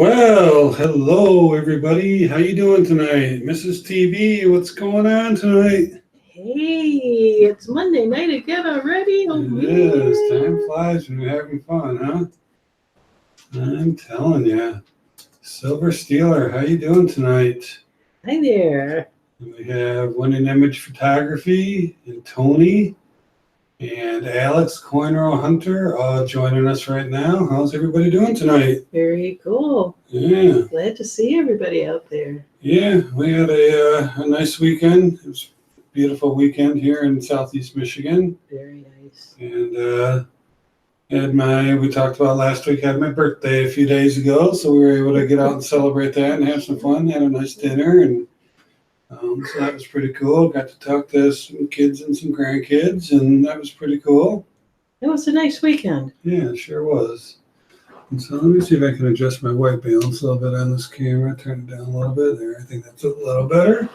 Well, hello everybody. How you doing tonight? Mrs. TV, what's going on tonight? Hey, it's Monday night again already. Oh, It is. Time flies when you're having fun, huh? I'm telling you. Silver Steeler, how you doing tonight? Hi there. We have Winning Image Photography and Tony and Alex Coinero Hunter joining us right now. How's everybody doing tonight? Very cool. Yeah. Glad to see everybody out there. Yeah, we had a nice weekend. It was a beautiful weekend here in Southeast Michigan. Very nice. And we talked about last week, had my birthday a few days ago, so we were able to get out and celebrate that and have some fun, had a nice dinner, and so that was pretty cool. Got to talk to some kids and some grandkids, and that was pretty cool. It was a nice weekend. Yeah, it sure was. And so let me see if I can adjust my white balance a little bit on this camera, turn it down a little bit there. I think that's a little better.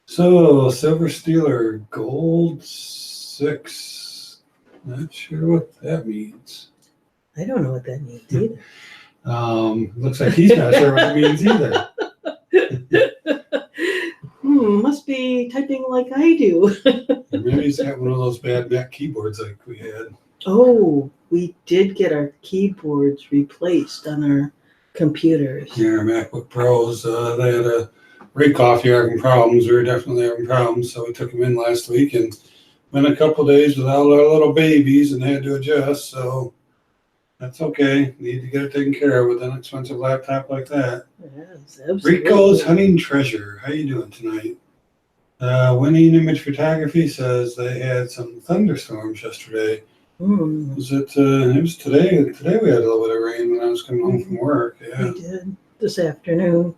So, Silver Steeler, Gold 6. Not sure what that means. I don't know what that means either. Looks like he's not sure what it means either. Must be typing like I do. Or maybe he's got one of those bad Mac keyboards like we had. Oh, we did get our keyboards replaced on our computers. Yeah, our MacBook Pros, they had a break-off here having problems. We were definitely having problems, so we took them in last week and been a couple days without our little babies and had to adjust, so that's okay. Need to get it taken care of with an expensive laptop like that. Yes, absolutely. Rico's Hunting Treasure. How you doing tonight? Winning Image Photography says they had some thunderstorms yesterday. Was it? It was today. Today we had a little bit of rain when I was coming home from work. Yeah, We did this afternoon.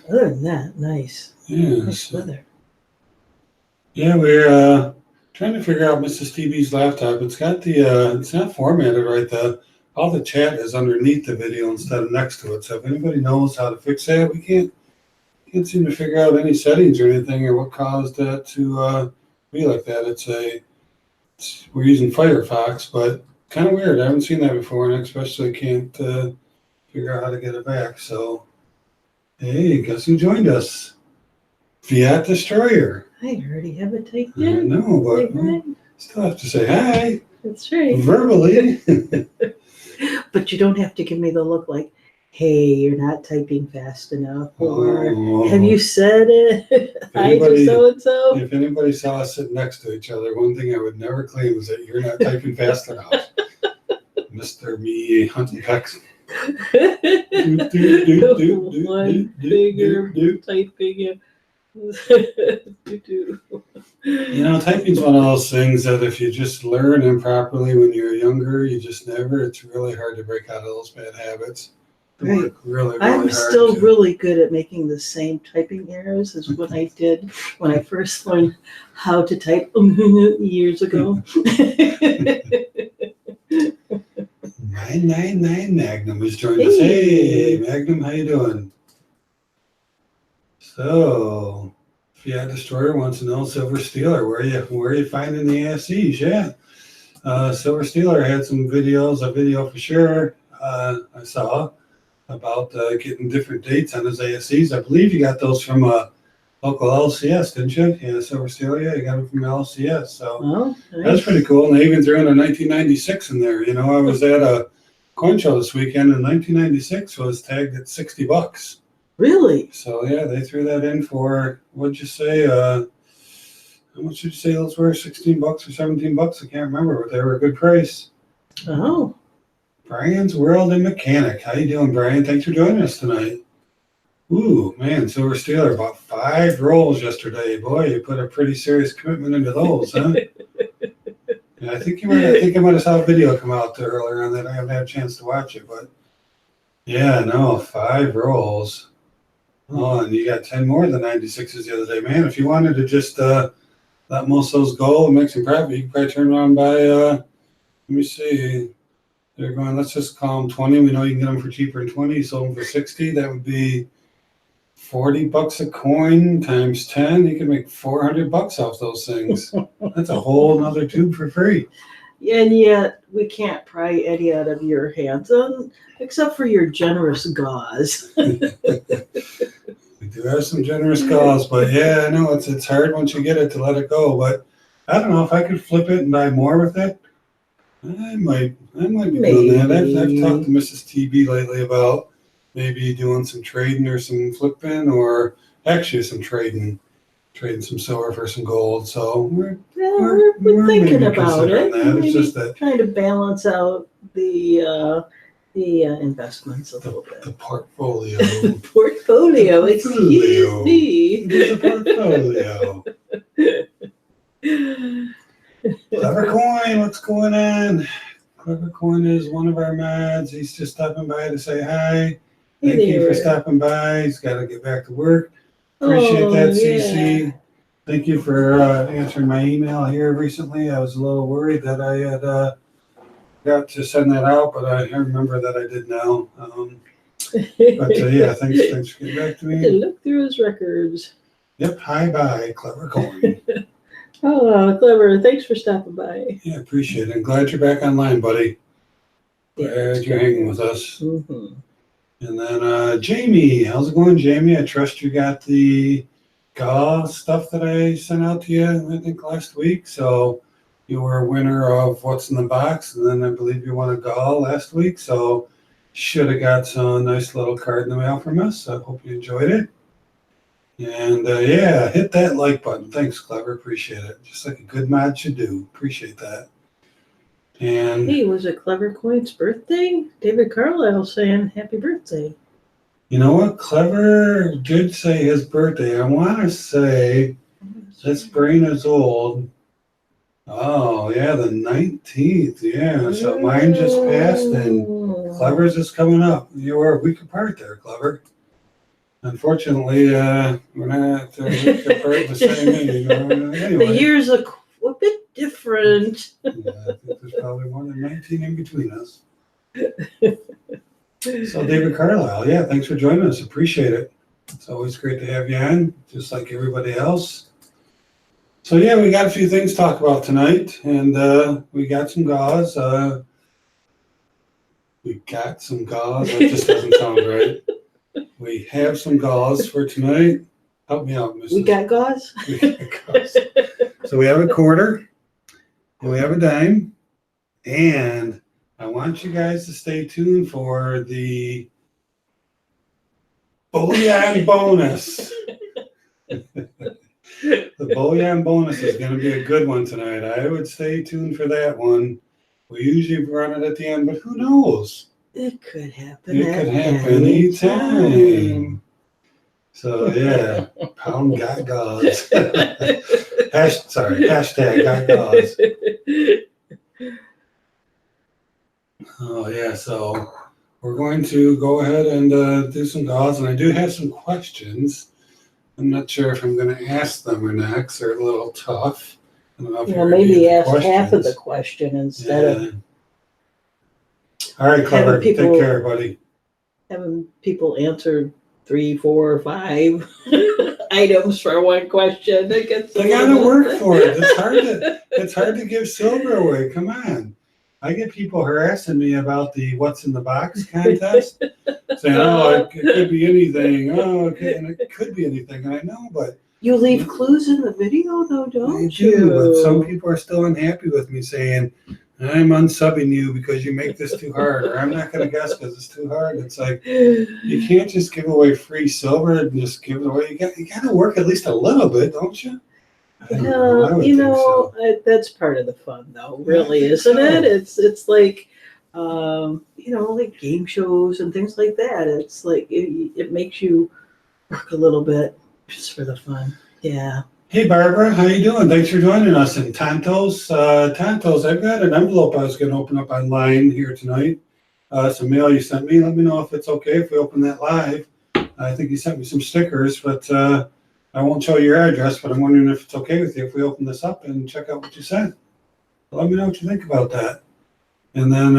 Other than that, nice. yeah. Nice weather. Yeah, we're trying to figure out Mrs. TV's laptop. It's got the it's not formatted right. All the chat is underneath the video instead of next to it. So if anybody knows how to fix that, we can't seem to figure out any settings or anything or what caused that to be like that. We're using Firefox, but kind of weird. I haven't seen that before, and I especially can't figure out how to get it back. So, hey, guess who joined us? Fiat Destroyer. I already have it typed I in. know, but Right. still have to say hi That's right. verbally. But you don't have to give me the look like, hey, you're not typing fast enough, or Oh. have you said it? Hi to Anybody- so-and-so. If anybody saw us sitting next to each other, one thing I would never claim is that you're not typing fast enough. Mr. Me Hunting Pex. One finger typing. You know, typing's one of those things that if you just learn improperly when you're younger, you just never, it's really hard to break out of those bad habits. Right. Work really I'm hard still to- really good at making the same typing errors as what I did when I first learned how to type years ago. 999 Magnum has joined us. Hey, Magnum, how you doing? So, Fiat Destroyer wants to know Silver Steeler. Where are you finding the ASCs? Yeah, Silver Steeler had some videos. A video for sure I saw about getting different dates on his ASCs. I believe you got those from a local LCS, didn't you? Yeah, Silver Steeler. Yeah, you got them from LCS. So Oh, nice. that's pretty cool. And they even threw in a 1996 in there. You know, I was at a coin show this weekend, and 1996 was tagged at $60. Really? So yeah, they threw that in for, what'd you say? How much did you say those were? $16 or $17? I can't remember, but they were a good price. Oh, Brian's World and Mechanic. How you doing, Brian? Thanks for joining us tonight. Ooh, man, Silver Steeler bought 5 rolls yesterday. Boy, you put a pretty serious commitment into those, huh? Yeah, I think I might have saw a video come out there earlier on that. I haven't had a chance to watch it, but yeah, no, 5 rolls. Oh, and you got 10 more than 96s the other day. Man, if you wanted to just let most of those go and make some profit, you could probably turn around and buy, let me see, they're going, let's just call them 20. We know you can get them for cheaper than 20. You sold them for 60. That would be $40 a coin times 10. You can make $400 off those things. That's a whole nother tube for free. And yet we can't pry any out of your hands, except for your generous gauze. We do have some generous calls, but yeah, I know it's hard once you get it to let it go. But I don't know if I could flip it and buy more with it. I might be doing that. I've talked to Mrs. TB lately about maybe doing some trading or some flipping, or actually some trading some silver for some gold. So we're thinking maybe about it. considering that. It's Maybe just that trying to balance out the investments a little bit. the portfolio. Portfolio. Excuse me. The portfolio. Clever Coin, what's going on? Clever Coin is one of our mods. He's just stopping by to say hi. Thank you for stopping by. He's got to get back to work. Appreciate that, CC. Yeah. Thank you for answering my email here recently. I was a little worried that I had got to send that out, but I remember that I did now. But yeah, thanks for getting back to me. Look through his records. Yep, hi, bye, Clever Coin. Oh, Clever. Thanks for stopping by. Yeah, appreciate it. I'm glad you're back online, buddy. Glad you're hanging with us. Mm-hmm. And then Jamie, how's it going, Jamie? I trust you got the gauze stuff that I sent out to you, I think, last week. So you were a winner of what's in the box, and then I believe you won a gall last week. So should have got some nice little card in the mail from us. I hope you enjoyed it. And yeah, hit that like button. Thanks, Clever. Appreciate it. Just like a good mod should do. Appreciate that. And hey, was it Clever Coin's birthday? David Carlisle saying happy birthday. you know what? Clever did say his birthday. I want to say this brain is old. Oh, yeah, the 19th. Yeah, so mine just passed and Clever's is coming up. You were a week apart there, Clever. Unfortunately, we're not a week apart the same meeting. Anyway. The years are a bit different. Yeah, I think there's probably more than 19 in between us. So David Carlisle, yeah, thanks for joining us. Appreciate it. It's always great to have you on, just like everybody else. So yeah, we got a few things to talk about tonight, and we got some gauze. That just doesn't sound right. We have some gauze for tonight. Help me out, Mrs. We got gauze? We got gauze. So we have a quarter, and we have a dime, and I want you guys to stay tuned for the bullion bonus. The bullion bonus is going to be a good one tonight. I would stay tuned for that one. We usually run it at the end, but who knows? It could happen. It could happen anytime. So yeah, pound got gauze. Hashtag got gauze. Oh yeah, so we're going to go ahead and do some gauze, and I do have some questions. I'm not sure if I'm going to ask them or not, because they're a little tough. I don't know if you're maybe ask half of the question instead of. All right, Clever. Take care, buddy. Having people answer 3, 4, or 5 items for one question. They gotta work for it. It's hard to give silver away. Come on. I get people harassing me about the what's in the box contest, saying, "Oh, it could be anything. Oh, okay, and it could be anything." And I know, but you leave clues in the video, though, don't you? I do, but some people are still unhappy with me, saying, "I'm unsubbing you because you make this too hard," or "I'm not going to guess because it's too hard." It's like you can't just give away free silver and just give it away. You got to work at least a little bit, don't you? That's part of the fun, though. Really, isn't it? It's like, like game shows and things like that. It's like it makes you work a little bit just for the fun. Yeah. Hey Barbara, how you doing? Thanks for joining us. And Tantos, I've got an envelope I was going to open up online here tonight. Some mail you sent me. Let me know if it's okay if we open that live. I think you sent me some stickers, but I won't show your address, but I'm wondering if it's okay with you if we open this up and check out what you sent. Let me know what you think about that. And then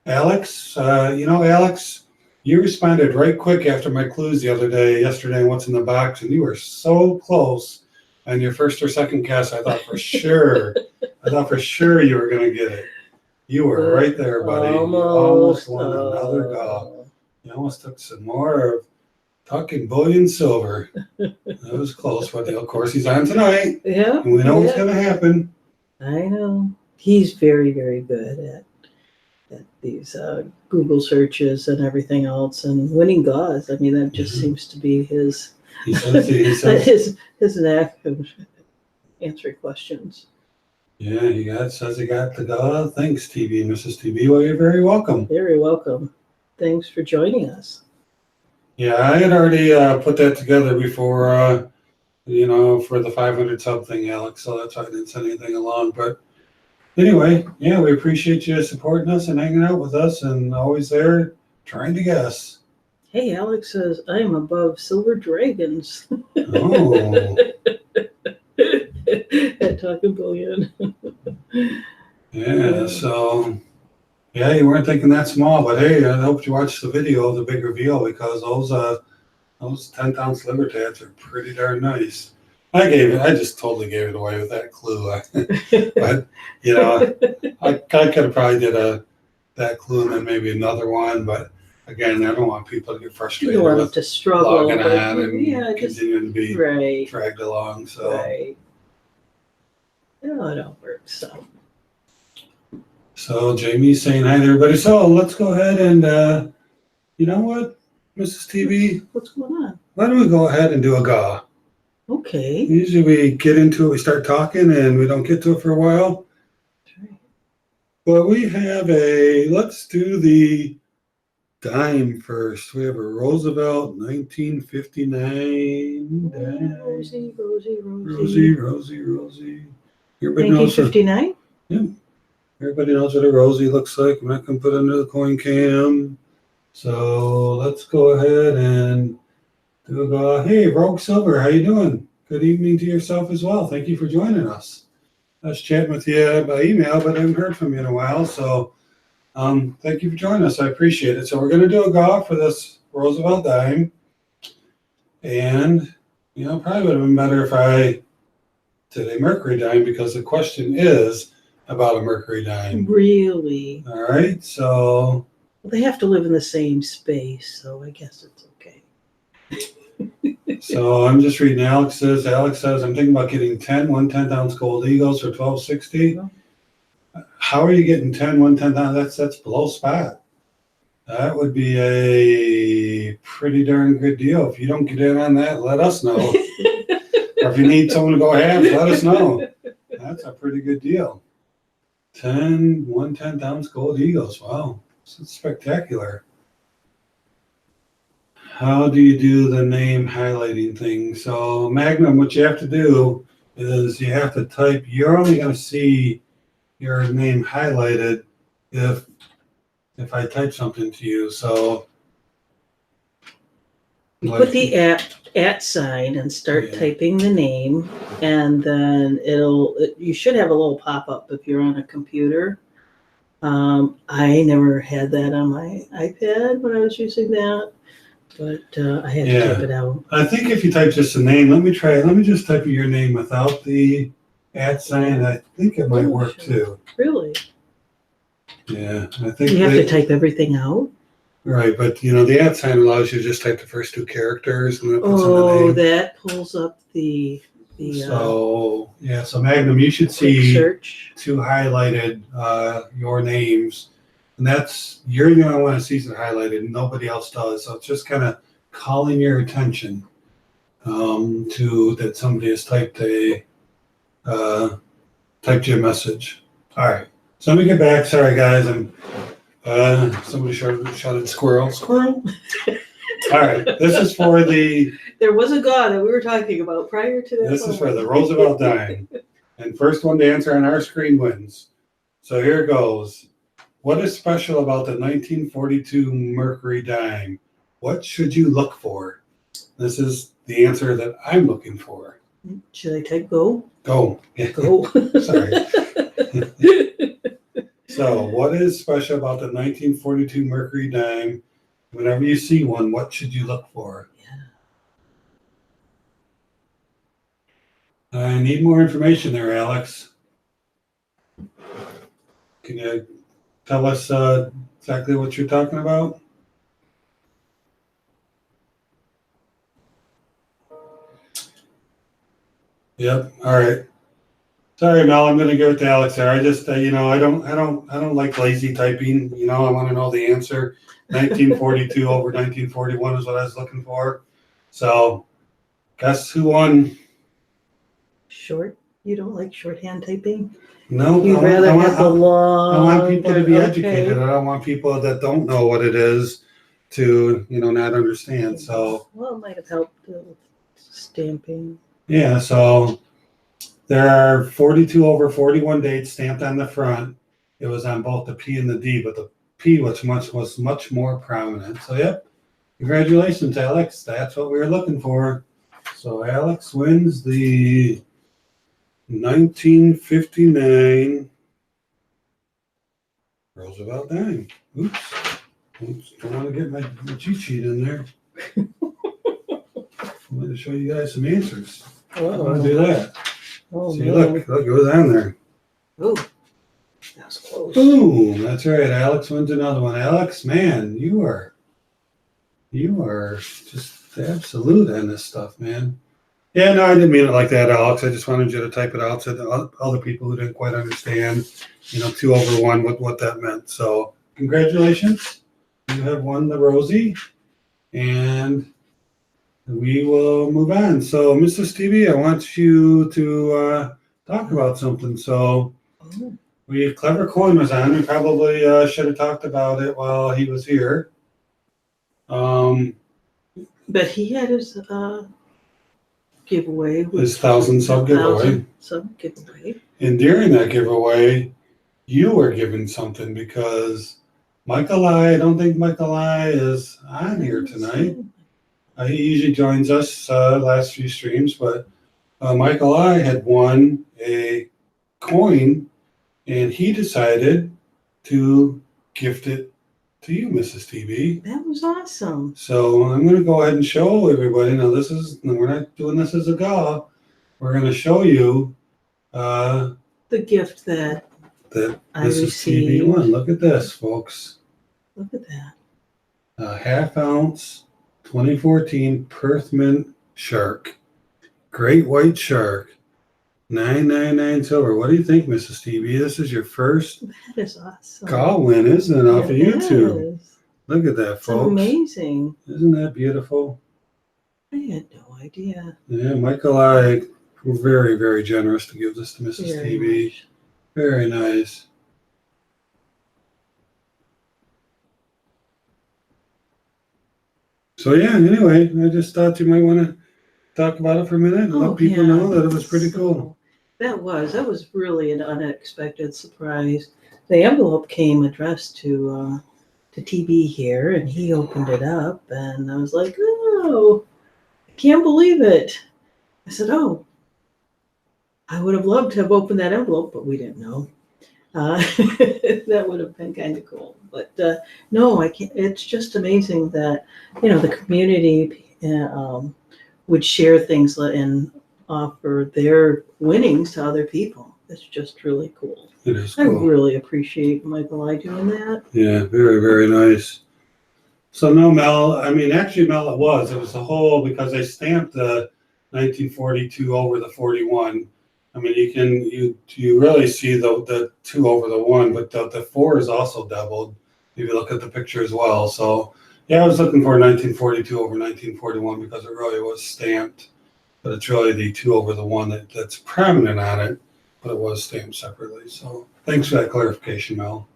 Alex, Alex, you responded right quick after my clues yesterday, what's in the box, and you were so close on your first or second guess, I thought for sure you were going to get it. You were right there, buddy. You almost won another golf. You almost took some more of Talking Bullion silver. That was close, but of course he's on tonight. Yeah. And we know what's going to happen. I know. He's very, very good at these Google searches and everything else, and winning gauze. I mean, that just seems to be his his knack of answering questions. Yeah, he says he got the gauze. Thanks, TV, Mrs. TV. Well, you're very welcome. Very welcome. Thanks for joining us. Yeah, I had already put that together before, for the 500 sub thing, Alex. So that's why I didn't send anything along. But anyway, yeah, we appreciate you supporting us and hanging out with us and always there trying to guess. Hey, Alex says, I am above silver dragons. Oh. At Talking Bullion. Yeah, so, yeah, you weren't thinking that small, but hey, I hope you watched the video of the big reveal because those 10-ounce liver tabs are pretty darn nice. I just totally gave it away with that clue. But, I could have probably did that clue and then maybe another one, but again, I don't want people to get frustrated. You don't want them to struggle. Logging on and continuing to be right, dragged along. So. Right. It all works. So Jamie's saying hi to everybody. So let's go ahead and, you know what, Mrs. TV? What's going on? Why don't we go ahead and do a GAW? Okay. Usually we get into it, we start talking, and we don't get to it for a while. That's right. But we have let's do the dime first. We have a Roosevelt 1959 dime. Rosie. Everybody knows 1959? Yeah. Everybody knows what a Rosie looks like. I'm not going to put it under the coin cam. So let's go ahead and do a GAW. Hey, Rogue Silver, how you doing? Good evening to yourself as well. Thank you for joining us. I was chatting with you by email, but I haven't heard from you in a while. So thank you for joining us. I appreciate it. So we're going to do a GAW for this Roosevelt dime. And, probably would have been better if I did a Mercury dime because the question is about a Mercury dime. Really? All right. So. Well, they have to live in the same space, so I guess it's okay. So I'm just reading Alex says, I'm thinking about getting 10 1/10 ounce gold eagles for $12.60. How are you getting 10 1/10 ounce? That's below spot. That would be a pretty darn good deal. If you don't get in on that, let us know. Or if you need someone to go halves, let us know. That's a pretty good deal. 10 1/10 ounce gold eagles. Wow, this is spectacular. How do you do the name highlighting thing? So Magnum, what you have to do is you have to type, you're only going to see your name highlighted if I type something to you. So put the at sign and start typing the name, and then you should have a little pop-up if you're on a computer. I never had that on my iPad when I was using that. But I had to type it out. I think if you type just a name, let me just type your name without the @ sign. I think it might work too. Really? Yeah, I think you have to type everything out. Right, but the @ sign allows you to just type the first two characters and then it puts in the name. That pulls up the. So Magnum, you should see search. Two highlighted your names. And you're the only one that sees it highlighted. Nobody else does. So it's just kind of calling your attention to that somebody has typed you a message. All right. So let me get back. Sorry, guys. Somebody shouted squirrel. Squirrel. All right. This is for the. There was a GAW that we were talking about prior to that. This is for the Roosevelt dime. And first one to answer on our screen wins. So here it goes. What is special about the 1942 Mercury dime? What should you look for? This is the answer that I'm looking for. Should I type go? Go. Go. Sorry. So, what is special about the 1942 Mercury dime? Whenever you see one, what should you look for? I need more information there, Alex. Can you tell us exactly what you're talking about? Yep. All right. Sorry, Mel. I'm going to give it to Alex there. I just, I don't like lazy typing. I want to know the answer. 1942 over 1941 is what I was looking for. So, guess who won? Short? You don't like shorthand typing? No, You'd rather have the long. I want people to be okay. educated. I don't want people that don't know what it is to, not understand. So, Well, it might have helped with stamping. yeah. So there are 42 over 41 dates stamped on the front. It was on both the P and the D, but the P was much more prominent. So, yep. Congratulations, Alex. That's what we were looking for. So Alex wins the 1959 Roosevelt dime. Oops. Don't want to get my cheat sheet in there. I'm going to show you guys some answers. I want to do that. Oh, see, look, it goes on there. Oh, that was close. Boom. That's right. Alex wins another one. Alex, man, you are just absolute on this stuff, man. Yeah, no, I didn't mean it like that, Alex. I just wanted you to type it out so that other people who didn't quite understand, 2 over 1, what that meant. So congratulations. You have won the Rosie, and we will move on. So, Mrs. Stevie, I want you to talk about something. So Clever Coin was on. We probably should have talked about it while he was here. But he had his giveaway. His 1,000 sub giveaway. Sub giveaway. And during that giveaway, you were given something because I don't think Michael I is on here tonight. He usually joins us last few streams, but Michael I had won a coin, and he decided to gift it to you, Mrs. TV. That was awesome. So I'm going to go ahead and show everybody. Now, we're not doing this as a gala. We're going to show you the gift that I Mrs. received. TV won. Look at this, folks. Look at that. A half-ounce 2014 Perth Mint Shark. Great white shark. 999 silver. What do you think, Mrs. TV? This is your first That is awesome. call win, isn't it, off of YouTube? Is. Look at that, It's folks. amazing. Isn't that beautiful? I had no idea. Yeah, Michael I were very, very generous to give this to Mrs. Very TV. much. Very nice. So yeah, anyway, I just thought you might want to talk about it for a minute and let people know that it was pretty cool. That was really an unexpected surprise. The envelope came addressed to TB here, and he opened it up, and I was like, oh, I can't believe it. I said, oh, I would have loved to have opened that envelope, but we didn't know. That would have been kind of cool. But no, I can't. It's just amazing that, the community would share things and offer their winnings to other people. It's just really cool. It is I cool. really appreciate Michael I doing that. Yeah, very, very nice. So no, Mel, actually, Mel, it was the whole, because they stamped the 1942 over the 41. You really see the 2 over the 1, but the 4 is also doubled if you look at the picture as well. So yeah, I was looking for 1942 over 1941 because it really was stamped, but it's really the 2 over the 1 that's prominent on it, but it was stamped separately. So thanks for that clarification, Mel.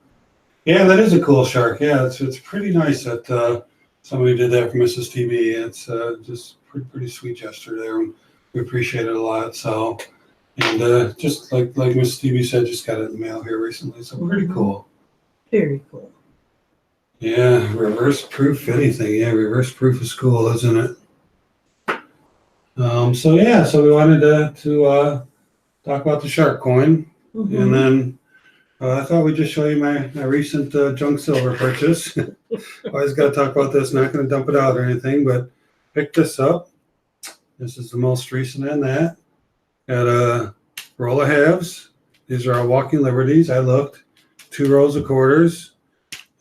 Yeah, that is a cool shark. Yeah, it's pretty nice that somebody did that for Mrs. TV. It's just pretty sweet gesture there, and we appreciate it a lot. So, and just like Mrs. TV said, just got it in the mail here recently. So pretty cool. Very cool. Yeah, reverse proof anything. Yeah, reverse proof is cool, isn't it? So we wanted to talk about the shark coin, and then I thought we'd just show you my recent junk silver purchase. Always got to talk about this. Not going to dump it out or anything, but pick this up. This is the most recent in that. Got a roll of halves. These are all walking liberties. I looked. 2 rolls of quarters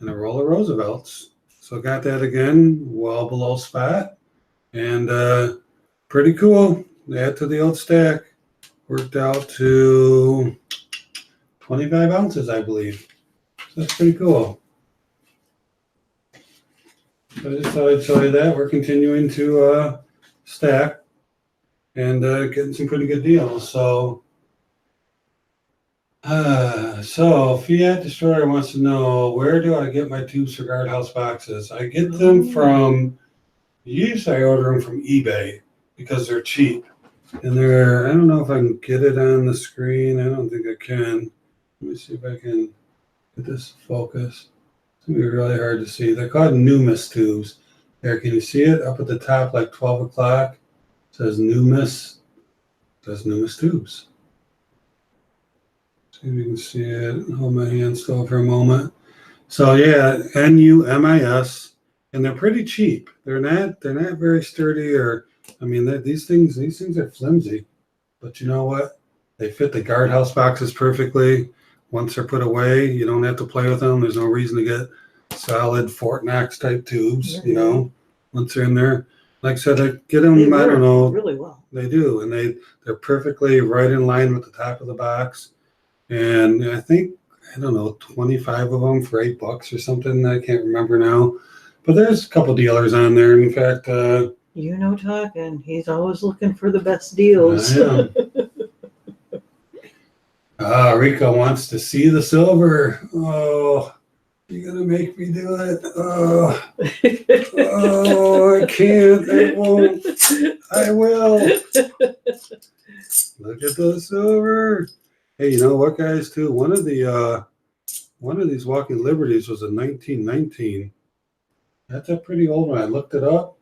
and a roll of Roosevelts. So got that again, well below spot. And pretty cool. Add to the old stack. Worked out to 25 ounces, I believe. So that's pretty cool. So I just thought I'd show you that. We're continuing to stack and getting some pretty good deals. So Fiat Destroyer wants to know, where do I get my tubes for guardhouse boxes? I get them from, usually I order them from eBay because they're cheap. And they're, I don't know if I can get it on the screen. I don't think I can. Let me see if I can get this focused. It's going to be really hard to see. They're called Numis tubes. There, can you see it? Up at the top, like 12 o'clock. It says Numis. It says Numis tubes. See if you can see it. Hold my hand still for a moment. So yeah, Numis, and they're pretty cheap. They're not very sturdy, or I mean, these things are flimsy. But you know what? They fit the guardhouse boxes perfectly. Once they're put away, you don't have to play with them. There's no reason to get solid Fort Knox type tubes. You know, once they're in there. Like I said, I get them. I don't know. Really well. They do, and they're perfectly right in line with the top of the box. And I think, I don't know, 25 of them for $8 or something. I can't remember now. But there's a couple dealers on there. In fact, talking. He's always looking for the best deals. I am. Rico wants to see the silver. Oh, you're going to make me do it. Oh, I can't. I won't. I will. Look at the silver. Hey, you know what, guys? Too, one of these Walking Liberties was a 1919. That's a pretty old one. I looked it up,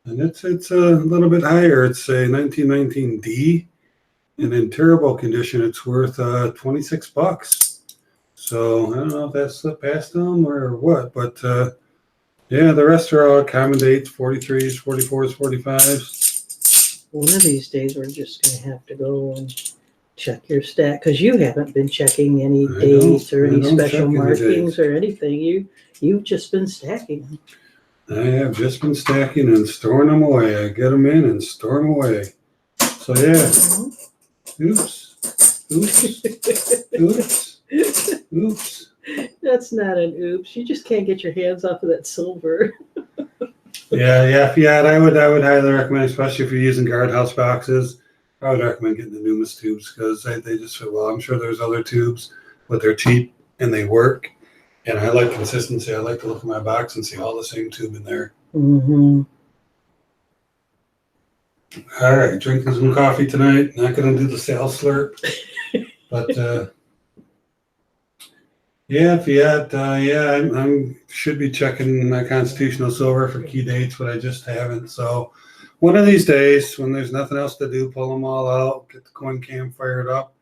and it's a little bit higher. It's a 1919D, and in terrible condition, it's worth $26. So I don't know if that slipped past them or what, but yeah, the rest are all common dates: 43s, 44s, 45s. One of these days, we're just going to have to go and check your stack, because you haven't been checking any dates or any special markings or anything. You've just been stacking them. I have just been stacking and storing them away. I get them in and store them away. So yeah. Oops. Oops. That's not an oops. You just can't get your hands off of that silver. Yeah. I would highly recommend, especially if you're using guardhouse boxes. I would recommend getting the Numis tubes because they just fit well. I'm sure there's other tubes, but they're cheap and they work. And I like consistency. I like to look at my box and see all the same tube in there. Mm-hmm. All right, drinking some coffee tonight. Not going to do the sales slurp, but yeah, Fiat. I should be checking my constitutional silver for key dates, but I just haven't. So one of these days, when there's nothing else to do, pull them all out, get the coin cam fired up,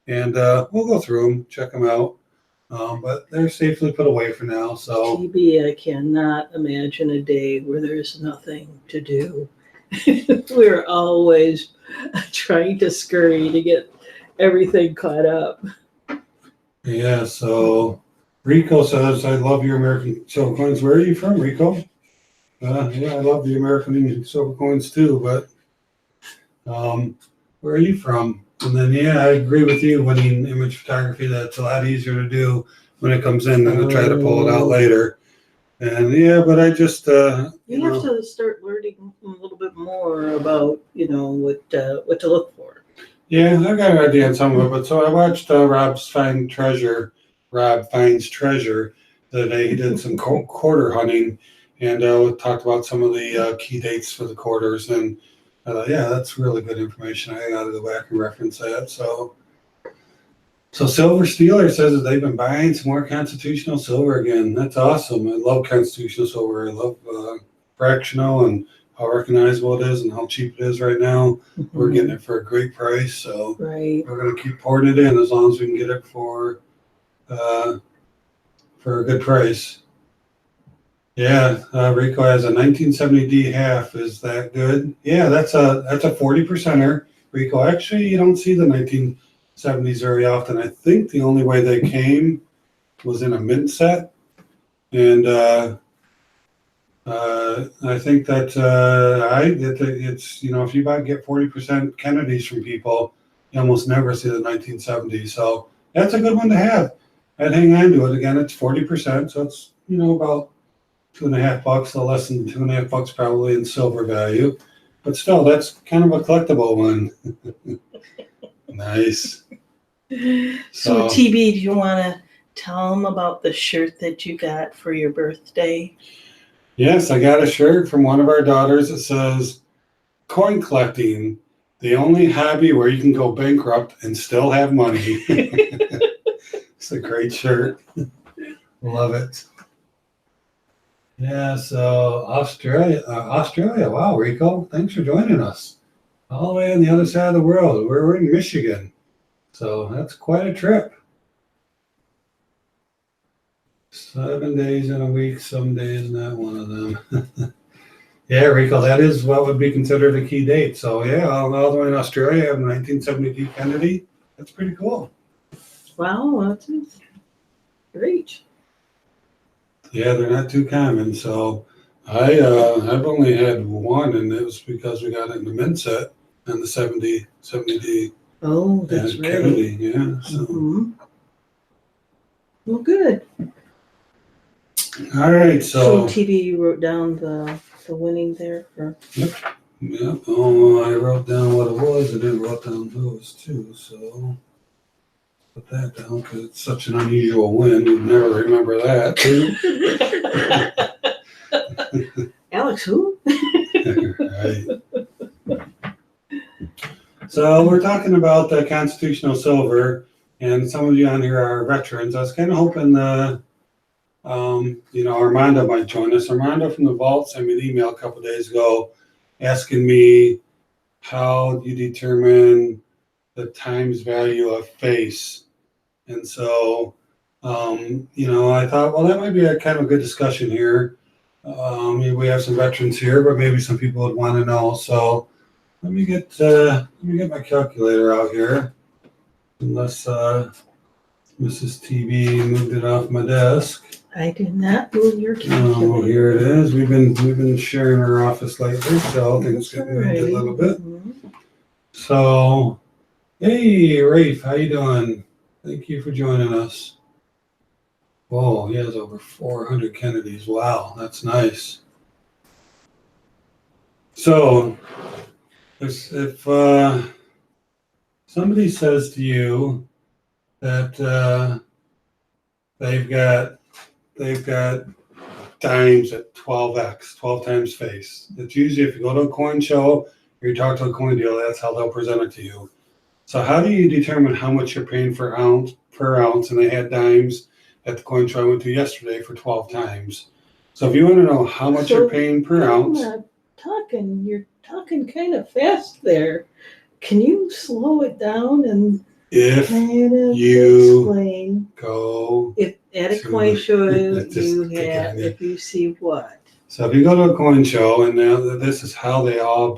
and we'll go through them, check them out. But they're safely put away for now. So TB, I cannot imagine a day where there's nothing to do. We're always trying to scurry to get everything caught up. Yeah, so Rico says, I love your American silver coins. Where are you from, Rico? Yeah, I love the American silver coins too, but where are you from? And then, yeah, I agree with you. Winning image photography, that's a lot easier to do when it comes in than to try to pull it out later. And yeah, but I just you have to start learning a little bit more about what to look for. Yeah, I got an idea on some of it. But so I watched Rob Finds Treasure. That he did some quarter hunting, and talked about some of the key dates for the quarters. And yeah, that's really good information. I got to go back and reference that. So Silver Steeler says that they've been buying some more constitutional silver again. That's awesome. I love constitutional silver. I love fractional and how recognizable it is and how cheap it is right now. Mm-hmm. We're getting it for a great price. So we're going to keep pouring it in as long as we can get it for a good price. Yeah, Rico has a 1970D half. Is that good? Yeah, that's a 40%er. Rico. Actually, you don't see the 1970s very often. I think the only way they came was in a mint set. And I think that it's, if you get 40% Kennedys from people, you almost never see the 1970s. So that's a good one to have. I'd hang on to it. Again, it's 40%, so it's, about $2.50, a little less than $2.50 probably in silver value. But still, that's kind of a collectible one. Nice. So, TB, do you want to tell them about the shirt that you got for your birthday? Yes, I got a shirt from one of our daughters that says, "Coin collecting, the only hobby where you can go bankrupt and still have money." It's a great shirt. Love it. Yeah, so Australia. Wow, Rico, thanks for joining us. All the way on the other side of the world. We're in Michigan. So that's quite a trip. 7 days in a week, some days not one of them. Yeah, Rico, that is what would be considered a key date. So yeah, all the way in Australia, I have 1972 Kennedy. That's pretty cool. Wow, that's great. Yeah, they're not too common. So I've only had one, and it was because we got it in the mint set and the 70D. Oh, that's right. Kennedy, yeah. So. Mm-hmm. Well, good. All right, so TB, you wrote down the winning there for. Yep. Oh, I wrote down what it was. I didn't write down who it was to, so put that down because it's such an unusual win. You'd never remember that. Alex, who? Right. So we're talking about the constitutional silver, and some of you on here are veterans. I was kind of hoping, Armando might join us. Armando from the Vault sent me an email a couple of days ago asking me how you determine the times value of face. And so, I thought, well, that might be a kind of a good discussion here. We have some veterans here, but maybe some people would want to know. So let me get my calculator out here, unless Mrs. TB moved it off my desk. I did not move your calculator. Oh, here it is. We've been sharing our office lately, so things get moved a little bit. Mm-hmm. So, hey, Rafe, how you doing? Thank you for joining us. Whoa, he has over 400 Kennedys. Wow, that's nice. So, if somebody says to you that they've got dimes at 12x, 12 times face. It's usually if you go to a coin show or you talk to a coin dealer, that's how they'll present it to you. So how do you determine how much you're paying per ounce? And they had dimes at the coin show I went to yesterday for 12 times. So if you want to know how much you're paying per ounce. You're talking kind of fast there. Can you slow it down and if kind of you explain? Go if at a coin show you have, if you see what? So if you go to a coin show, and now this is how they all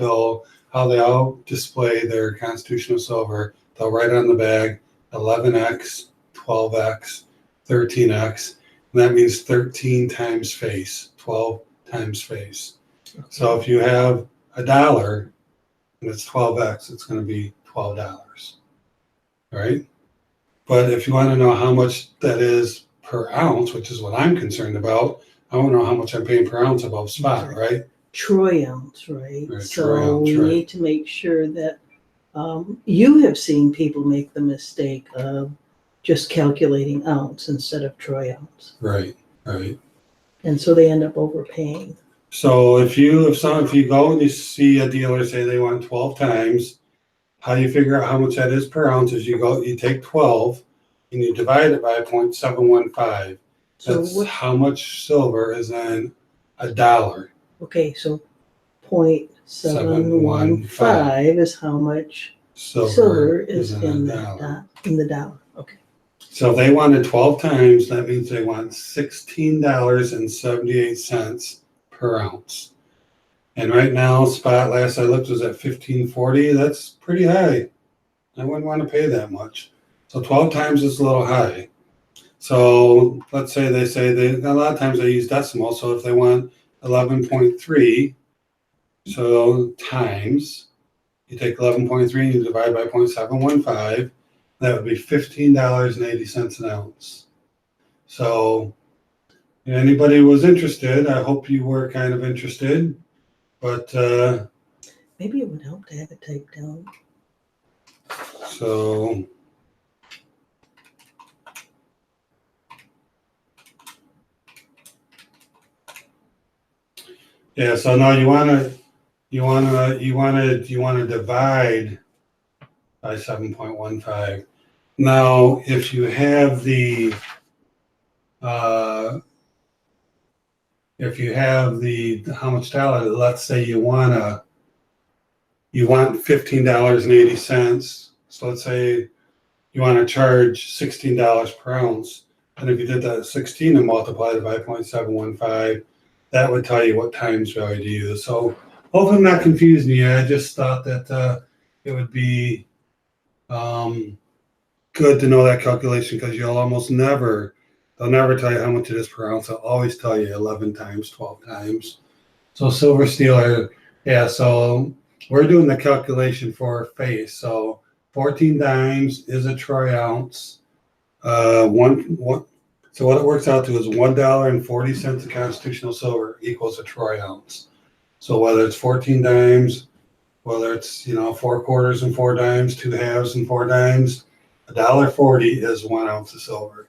display their constitutional silver. They'll write on the bag 11x, 12x, 13x, and that means 13 times face, 12 times face. Okay. So if you have $1 and it's 12x, it's going to be $12, right? But if you want to know how much that is per ounce, which is what I'm concerned about, I want to know how much I'm paying per ounce above spot, right? Troy ounce, right? So we need to make sure that you have seen people make the mistake of just calculating ounce instead of troy ounce. Right. And so they end up overpaying. So if you go and you see a dealer say they want 12 times, how you figure out how much that is per ounce is you take 12 and you divide it by 0.715. That's how much silver is in $1. Okay, so 0.715 is how much silver is in the dollar. Okay. So if they wanted 12 times, that means they want $16.78 per ounce. And right now, spot last I looked was at 1540. That's pretty high. I wouldn't want to pay that much. So 12 times is a little high. So let's say a lot of times they use decimal. So if they want 11.3, so times, you take 11.3 and you divide by 0.715, that would be $15.80 an ounce. So if anybody was interested, I hope you were kind of interested, but Maybe it would help to have it typed down. so yeah, so now you want to divide by 7.15. Now, if you have the how much dollar, let's say you want $15.80. So let's say you want to charge $16 per ounce. And if you did that 16 and multiplied it by 0.715, that would tell you what times value to use. So hopefully I'm not confusing you. I just thought that it would be good to know that calculation, because they'll never tell you how much it is per ounce. They'll always tell you 11 times, 12 times. So silver, steel so we're doing the calculation for face. So 14 dimes is a troy ounce. So what it works out to is $1.40 of constitutional silver equals a troy ounce. So whether it's 14 dimes, whether it's 4 quarters and 4 dimes, 2 halves and 4 dimes, $1.40 is 1 ounce of silver.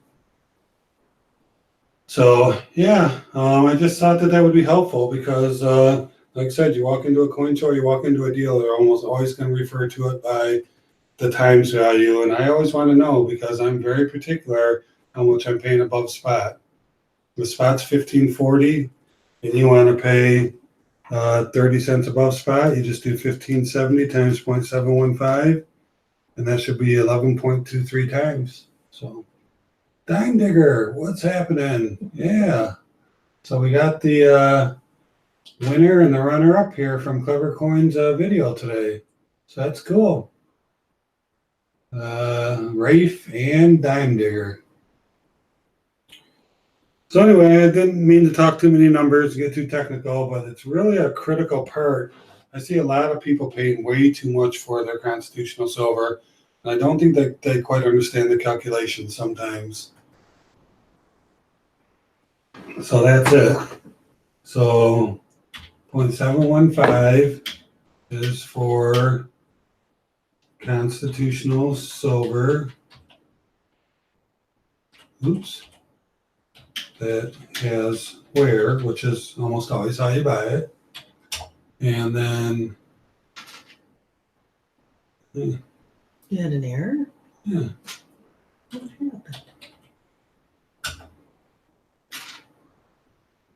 So yeah, I just thought that would be helpful, because like I said, you walk into a coin store, you walk into a deal, they're almost always going to refer to it by the times value, and I always want to know, because I'm very particular how much I'm paying above spot. The spot's 1540, and you want to pay 30 cents above spot, you just do 1570 times 0.715, and that should be 11.23 times. So, dime digger, what's happening? Yeah. So we got the winner and the runner-up here from Clever Coins video today. So that's cool. Rafe and Dime Digger. So anyway, I didn't mean to talk too many numbers, get too technical, but it's really a critical part. I see a lot of people paying way too much for their constitutional silver, and I don't think that they quite understand the calculations sometimes. So that's it. So 0.715 is for constitutional silver. Oops. That has wear, which is almost always how you buy it. And then You had an error? yeah. What happened?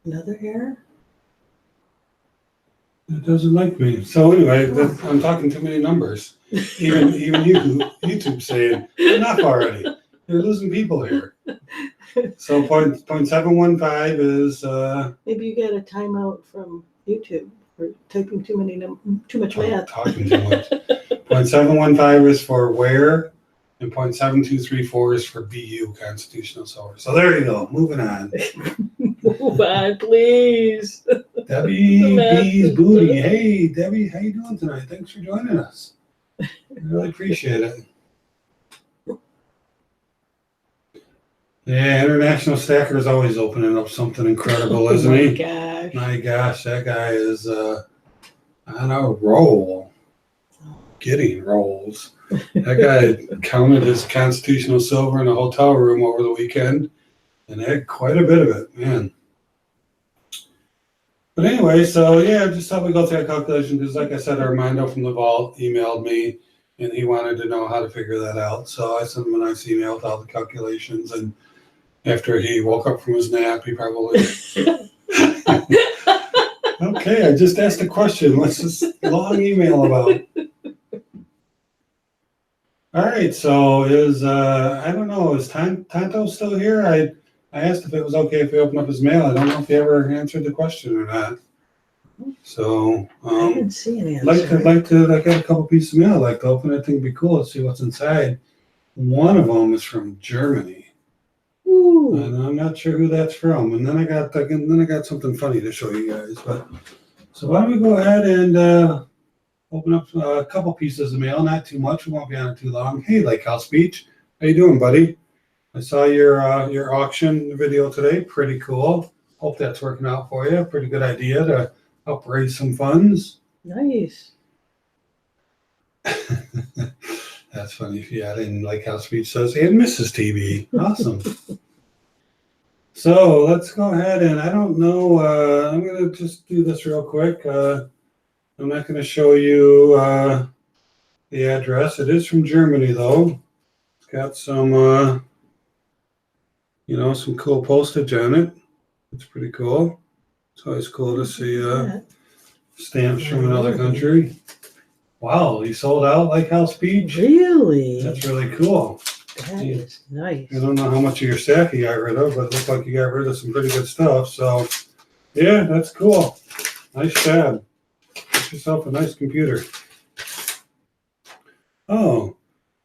Another error? It doesn't like me. So anyway, I'm talking too many numbers. Even YouTube saying enough already. You're losing people here. So 0.715 is Maybe you got a timeout from YouTube for typing too much math. talking too much. 0.715 is for wear, and 0.7234 is for BU constitutional silver. So there you go. Moving on. Move on, please. Debbie B's Booty. Hey, Debbie, how you doing tonight? Thanks for joining us. I really appreciate it. Yeah, International Stacker is always opening up something incredible, isn't he? Gosh. My gosh, that guy is on a roll. Getting rolls. That guy counted his constitutional silver in a hotel room over the weekend, and had quite a bit of it, man. But anyway, so yeah, just thought we'd go through that calculation, because like I said, Armando from the vault emailed me, and he wanted to know how to figure that out. So I sent him a nice email with all the calculations, and after he woke up from his nap, he probably okay, I just asked a question. What's this long email about? All right, so I don't know, is Tonto still here? I asked if it was okay if he opened up his mail. I don't know if he ever answered the question or not. So, I didn't see an I got a couple pieces of mail. I'd like to open it. Think it'd be cool to see what's inside. One of them is from Germany. Ooh. And I'm not sure who that's from. And then I got something funny to show you guys. But so why don't we go ahead and open up a couple pieces of mail, not too much. We won't be on it too long. Hey, Lake House Beach, how you doing, buddy? I saw your auction video today. Pretty cool. Hope that's working out for you. Pretty good idea to help raise some funds. Nice. That's funny. If you add in Lake House Beach says, and Mrs. TV. Awesome. So let's go ahead and I don't know. I'm going to just do this real quick. I'm not going to show you the address. It is from Germany, though. It's got some, some cool postage on it. It's pretty cool. It's always cool to see stamps from another country. Wow, you sold out Lake House Beach? Really? That's really cool. That is nice. I don't know how much of your stack you got rid of, but it looked like you got rid of some pretty good stuff. So, yeah, that's cool. Nice job. Get yourself a nice computer. Oh,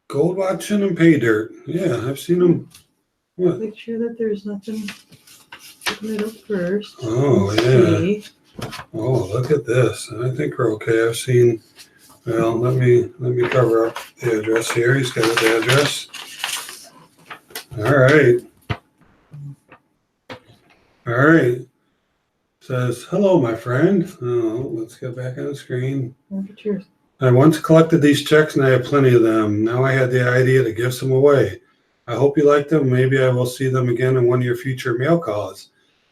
gold watching and pay dirt. Yeah, I've seen them. What? Make sure that there's nothing. Open it up first. Oh, Let's yeah. see. Oh, look at this. I think we're okay. I've seen. Well, let me cover up the address here. He's got the address. All right. All right. Says, hello, my friend. Oh, let's get back on the screen. Look at yours. I once collected these checks and I have plenty of them. Now I had the idea to give some away. I hope you like them. Maybe I will see them again in one of your future mail calls.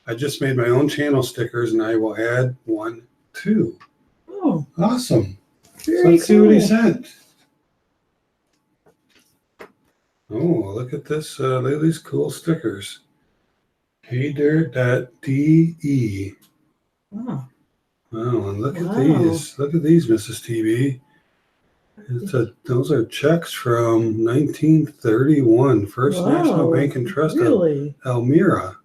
I just made my own channel stickers and I will add one too. Oh, Awesome. very So let's see what he cool. sent. Oh, look at this. Look at these cool stickers. Heydirt.de. Wow. Wow, and look at Wow. these. Look at these, Mrs. TV. Those are checks from 1931, First Wow. National Bank and Trust of Really? Elmira.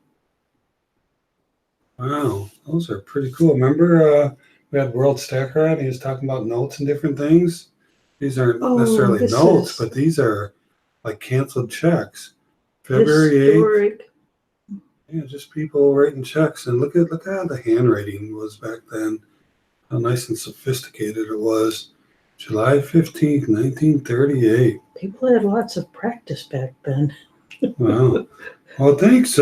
Wow, those are pretty cool. Remember we had World Stacker on? He was talking about notes and different things. These aren't necessarily this notes, is but these are like canceled checks. February 8th. historic. Yeah, just people writing checks. And look at how the handwriting was back then. How nice and sophisticated it was. July 15th, 1938. People had lots of practice back then. Wow. Well, thanks,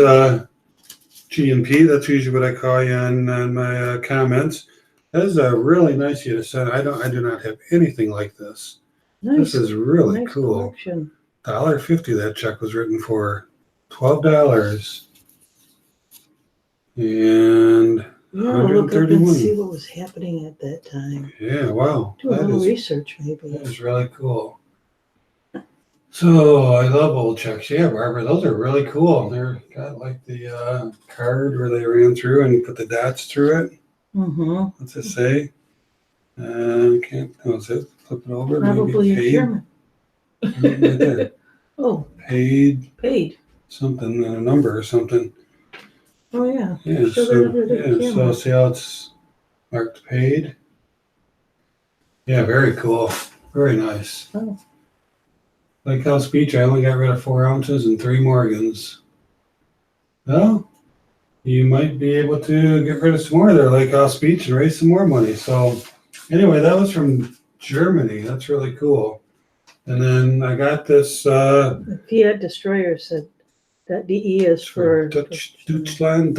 G&P. That's usually what I call you on my comments. That is really nice of you to send. I do not have anything like this. Nice. This is really nice cool. collection. $1.50 that check was written for. $12. And Yeah, look up and 131. see what was happening at that time. Yeah, wow. Do a little research, maybe. That is really cool. So I love old checks. Yeah, Barbara, those are really cool. They're got like the card where they ran through and you put the dots through it. Mm-hmm. What's it say? Can't. Is it? Flip it over. Probably maybe in German. Right there. Oh, Paid paid. something, a number or something. Oh, yeah. Yeah. Show So that over the yeah. So camera. see how it's marked paid. Yeah, very cool. Very nice. Oh. Lake House Beach, I only got rid of 4 ounces and 3 Morgans. Well, you might be able to get rid of some more there, Lake House Beach, and raise some more money. So, anyway, that was from Germany. That's really cool. And then I got this The Fiat Destroyer said that DE is for Deutschland.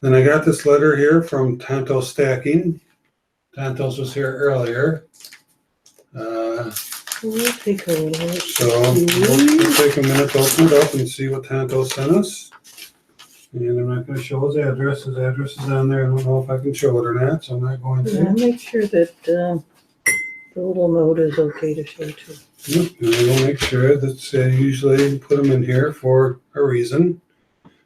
Then I got this letter here from Tantos Stacking. Tantos was here earlier. We'll take a little. So we'll take a minute to open it up and see what Tantos sent us. And I'm not going to show his address. His address is on there. I don't know if I can show it or not, so I'm not going Yeah, to. make sure that the little note is okay to show too. Yep, and I will make sure that usually put them in here for a reason,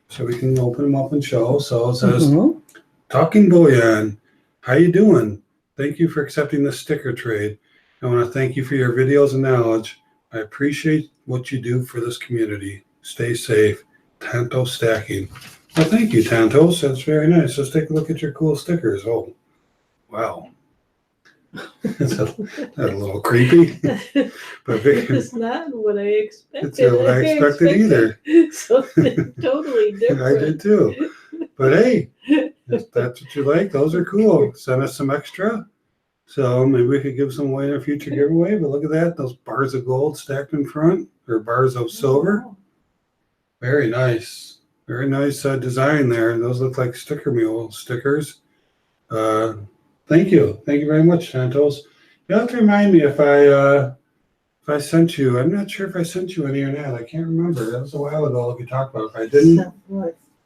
so we can open them up and show. So it says, Mhm. Talking Bullion, how you doing? Thank you for accepting this sticker trade. I want to thank you for your videos and knowledge. I appreciate what you do for this community. Stay safe. Tanto Stacking. Well, thank you, Tantos. That's very nice. Let's take a look at your cool stickers. Oh, wow. That's a little creepy. But It's not what I expected. It's not what I expected either. Something totally different. I did too. But hey, if that's what you like, those are cool. Send us some extra. So maybe we could give some away in a future giveaway. But look at that. Those bars of gold stacked in front, or bars of silver. Very nice. Very nice design there. Those look like sticker mule stickers. Thank you. Thank you very much, Santos. You have to remind me if I sent you. I'm not sure if I sent you any or not. I can't remember. That was a while ago. Like we talked about. If I didn't,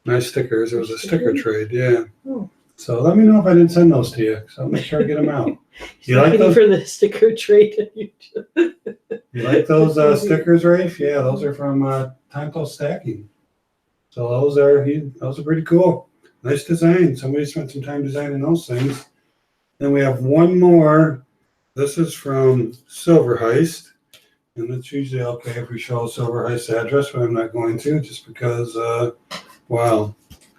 nice stickers. It was a sticker trade. Yeah. Oh. So let me know if I didn't send those to you. So I'll make sure I get them out. You like those for the sticker trade? You like those stickers, Rafe? Yeah, those are from Tanto Stacking. So those are pretty cool. Nice design. Somebody spent some time designing those things. Then we have one more. This is from Silver Heist. And it's usually okay if we show Silver Heist's address, but I'm not going to just because, wow,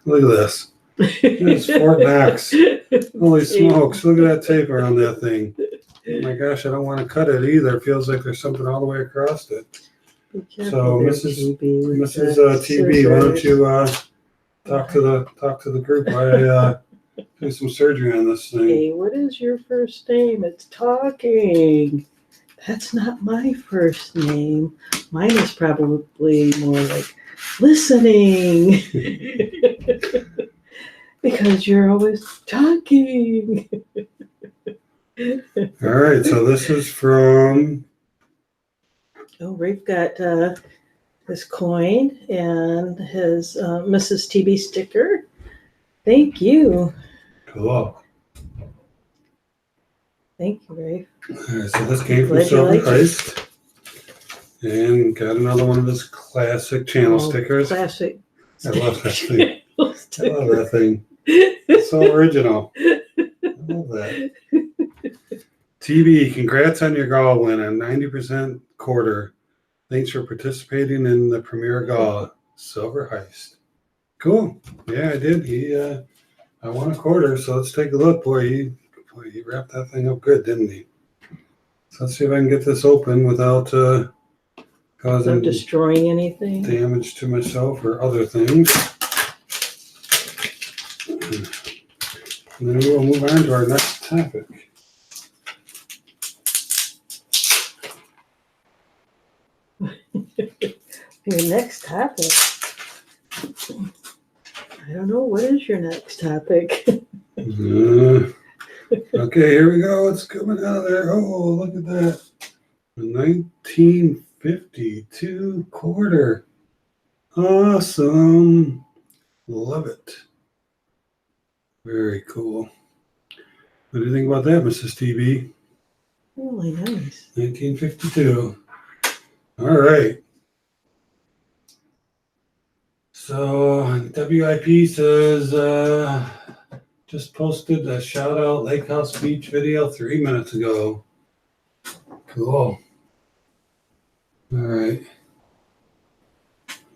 look at this. It's Fort Knox. Holy smokes, look at that tape around that thing. Oh my gosh, I don't want to cut it either. It feels like there's something all the way across it. So Mrs. TB, why don't you talk to the group while I do some surgery on this thing. Hey, what is your first name? It's Talking. That's not my first name. Mine is probably more like listening. Because you're always talking. All right, so this is from... Oh, Rafe got his coin and his Mrs. TB sticker. Thank you. Cool. Thank you, Rafe. All right, so this came from Silver Heist. And got another one of his classic channel stickers. Classic. I love that thing. I love that thing. It's so original. I love that. TB, congrats on your gall win on 90% quarter. Thanks for participating in the premier gall. Silver Heist. Cool. Yeah, I did. I won a quarter, so let's take a look. Boy, he wrapped that thing up good, didn't he? So let's see if I can get this open without causing destroying anything, damage to myself or other things. And then we will move on to our next topic. Your next topic. I don't know. What is your next topic? Okay, here we go. It's coming out of there. Oh, look at that. The 1952 quarter. Awesome. Love it. Very cool. What do you think about that, Mrs. TB? Really nice. 1952. All right. So WIP says, just posted a shout out Lake House Beach video 3 minutes ago. Cool. All right.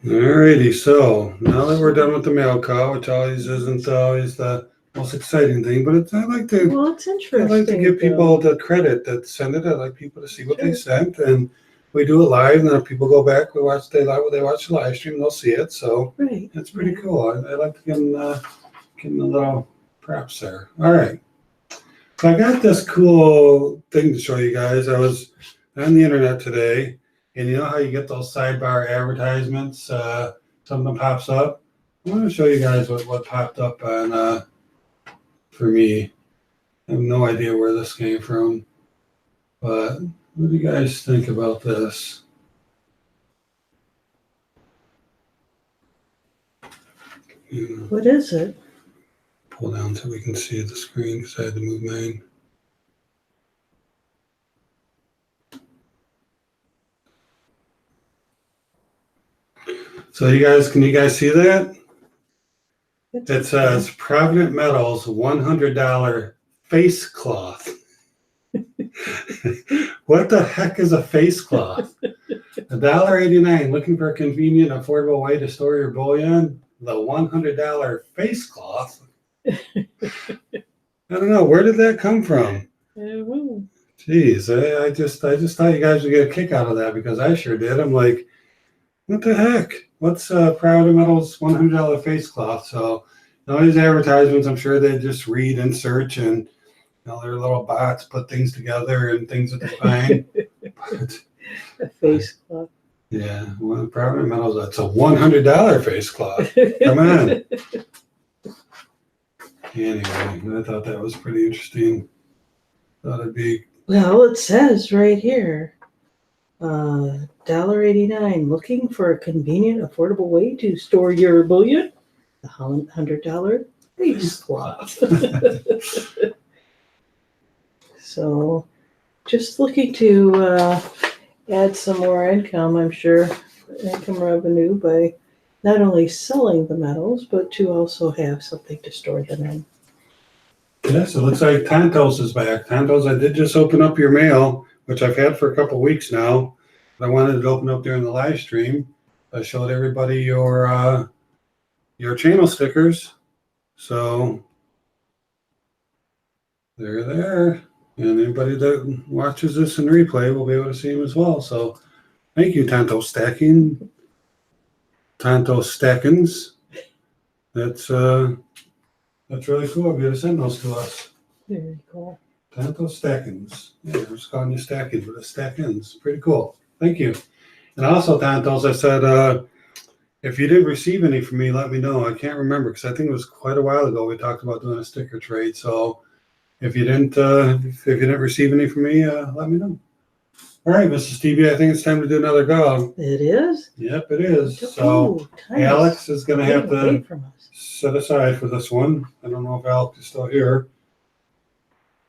Alrighty, so now that we're done with the mail call, which always isn't always the most exciting thing, but it's interesting. I like to give people the credit that send it. I like people to see what they sent, and we do it live. And then if people go back, they watch the live stream, they'll see it. So it's pretty cool. I like to give them a little props there. All right. So I got this cool thing to show you guys. I was on the internet today. And you know how you get those sidebar advertisements? Something pops up. I want to show you guys what popped up on for me. I have no idea where this came from. But what do you guys think about this? What is it? Pull down so we can see the screen because I had to move mine. So can you guys see that? It says Provident Metals $100 face cloth. What the heck is a face cloth? $1.89. Looking for a convenient, affordable way to store your bullion? the $100 face cloth. I don't know, where did that come from? Jeez, I just thought you guys would get a kick out of that because I sure did. I'm like, what the heck? What's Priority Metals $100 face cloth? So all these advertisements, I'm sure they just read and search, and their little bots put things together and things that they find. But, A face cloth. yeah, well, Priority Metals, that's a $100 face cloth. Come on. Anyway, I thought that was pretty interesting. Thought it'd be. Well, it says right here, $1.89. Looking for a convenient, affordable way to store your bullion? The $100 face cloth. So, just looking to add some more income, I'm sure, income revenue by not only selling the metals, but to also have something to store them in. Yes, it looks like Tantos is back. Tantos, I did just open up your mail, which I've had for a couple weeks now. I wanted to open up during the live stream. I showed everybody your channel stickers. So they're there. And anybody that watches this in replay will be able to see them as well. So thank you, Tanto Stacking. Tanto Stackins. That's really cool of you to send those to us. Very cool. Tanto Stackins. Yeah, we're just calling you Stackins, but it's Stackins. Pretty cool. Thank you. And also, Tantos, I said, if you didn't receive any from me, let me know. I can't remember because I think it was quite a while ago we talked about doing a sticker trade. So if you didn't receive any from me, let me know. All right, Mrs. Stevie, I think it's time to do another go. It is? Yep, it is. So Alex is going to have to set aside for this one. I don't know if Alex is still here,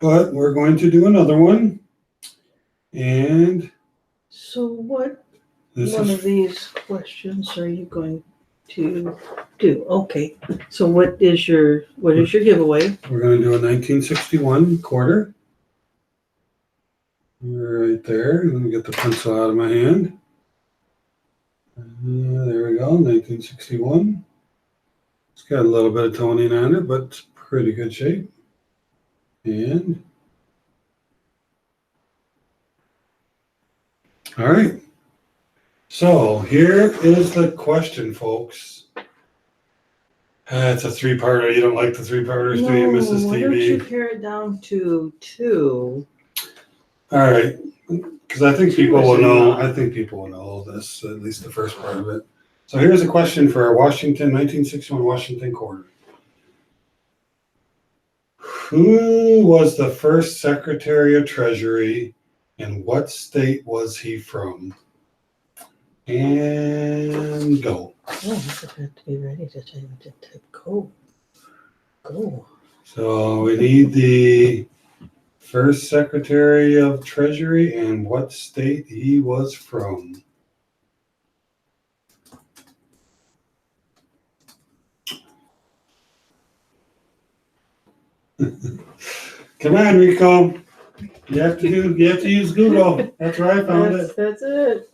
but we're going to do another one. And so what one of these questions are you going to do? Okay. So what is your giveaway? We're going to do a 1961 quarter. Right there. Let me get the pencil out of my hand. There we go, 1961. It's got a little bit of toning on it, but it's pretty good shape. And all right. So here is the question, folks. It's a three-parter. You don't like the three-parters, do you, Mrs. TV? Why don't you pare it down to two? All right, because I think people will know. I think people will know this, at least the first part of it. So here's a question for our 1961 Washington quarter. Who was the first Secretary of Treasury, and what state was he from? And go. Oh, I have to be ready to type go. Go. So we need the first Secretary of Treasury and what state he was from. Come on, Rico. You have to use Google. That's where I found it. That's it.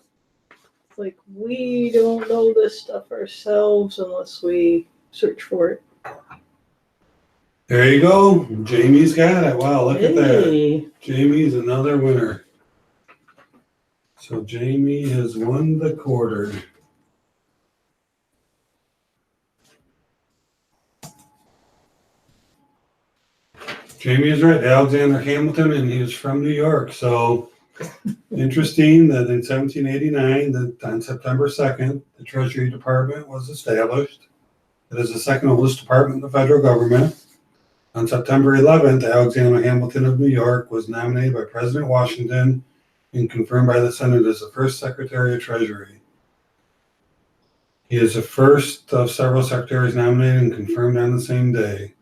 It's like we don't know this stuff ourselves unless we search for it. There you go. Jamie's got it. Wow, look at that. Jamie's another winner. So Jamie has won the quarter. Jamie is right. Alexander Hamilton, and he was from New York. So interesting that in 1789, that on September 2nd, the Treasury Department was established. It is the second oldest department in the federal government. On September 11th, Alexander Hamilton of New York was nominated by President Washington and confirmed by the Senate as the first Secretary of Treasury. He is the first of several secretaries nominated and confirmed on the same day.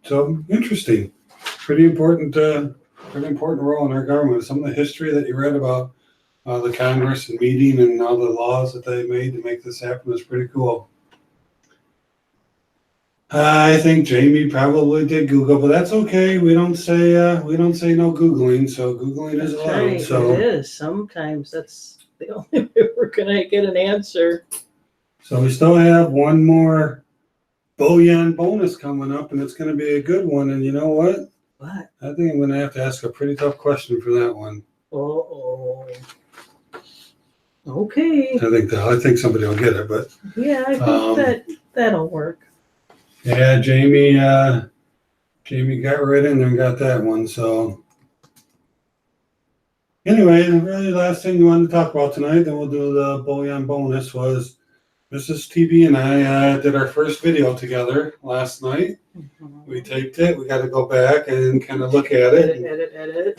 So interesting. Pretty important role in our government. Some of the history that you read about the Congress and meeting and all the laws that they made to make this happen is pretty cool. I think Jamie probably did Google, but that's okay. We don't say no Googling, so Googling is allowed. Right, so it is. Sometimes that's the only way we're gonna get an answer. So we still have one more bullion bonus coming up, and it's going to be a good one. And you know what? What? I think I'm going to have to ask a pretty tough question for that one. Oh. Okay. I think somebody will get it, but Yeah, I think that'll work. yeah, Jamie got right in there and got that one. So anyway, really last thing we wanted to talk about tonight, then we'll do the bullion bonus, was Mrs. TB and I did our first video together last night. We taped it. We got to go back and kind of look at it.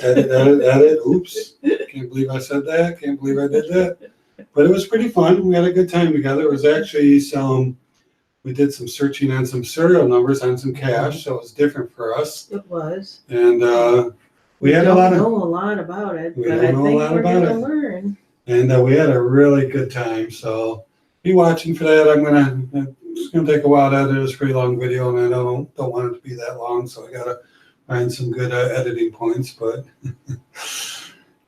Edit. Oops. Can't believe I said that. Can't believe I did that. But it was pretty fun. We had a good time together. It was actually we did some searching on some serial numbers on some cash, so it was different for us. It was. And we had don't know a lot about it, but I think we're going to learn. And we had a really good time. So be watching for that. It's gonna take a while to edit. It's a pretty long video, and I don't want it to be that long, so I gotta find some good editing points. But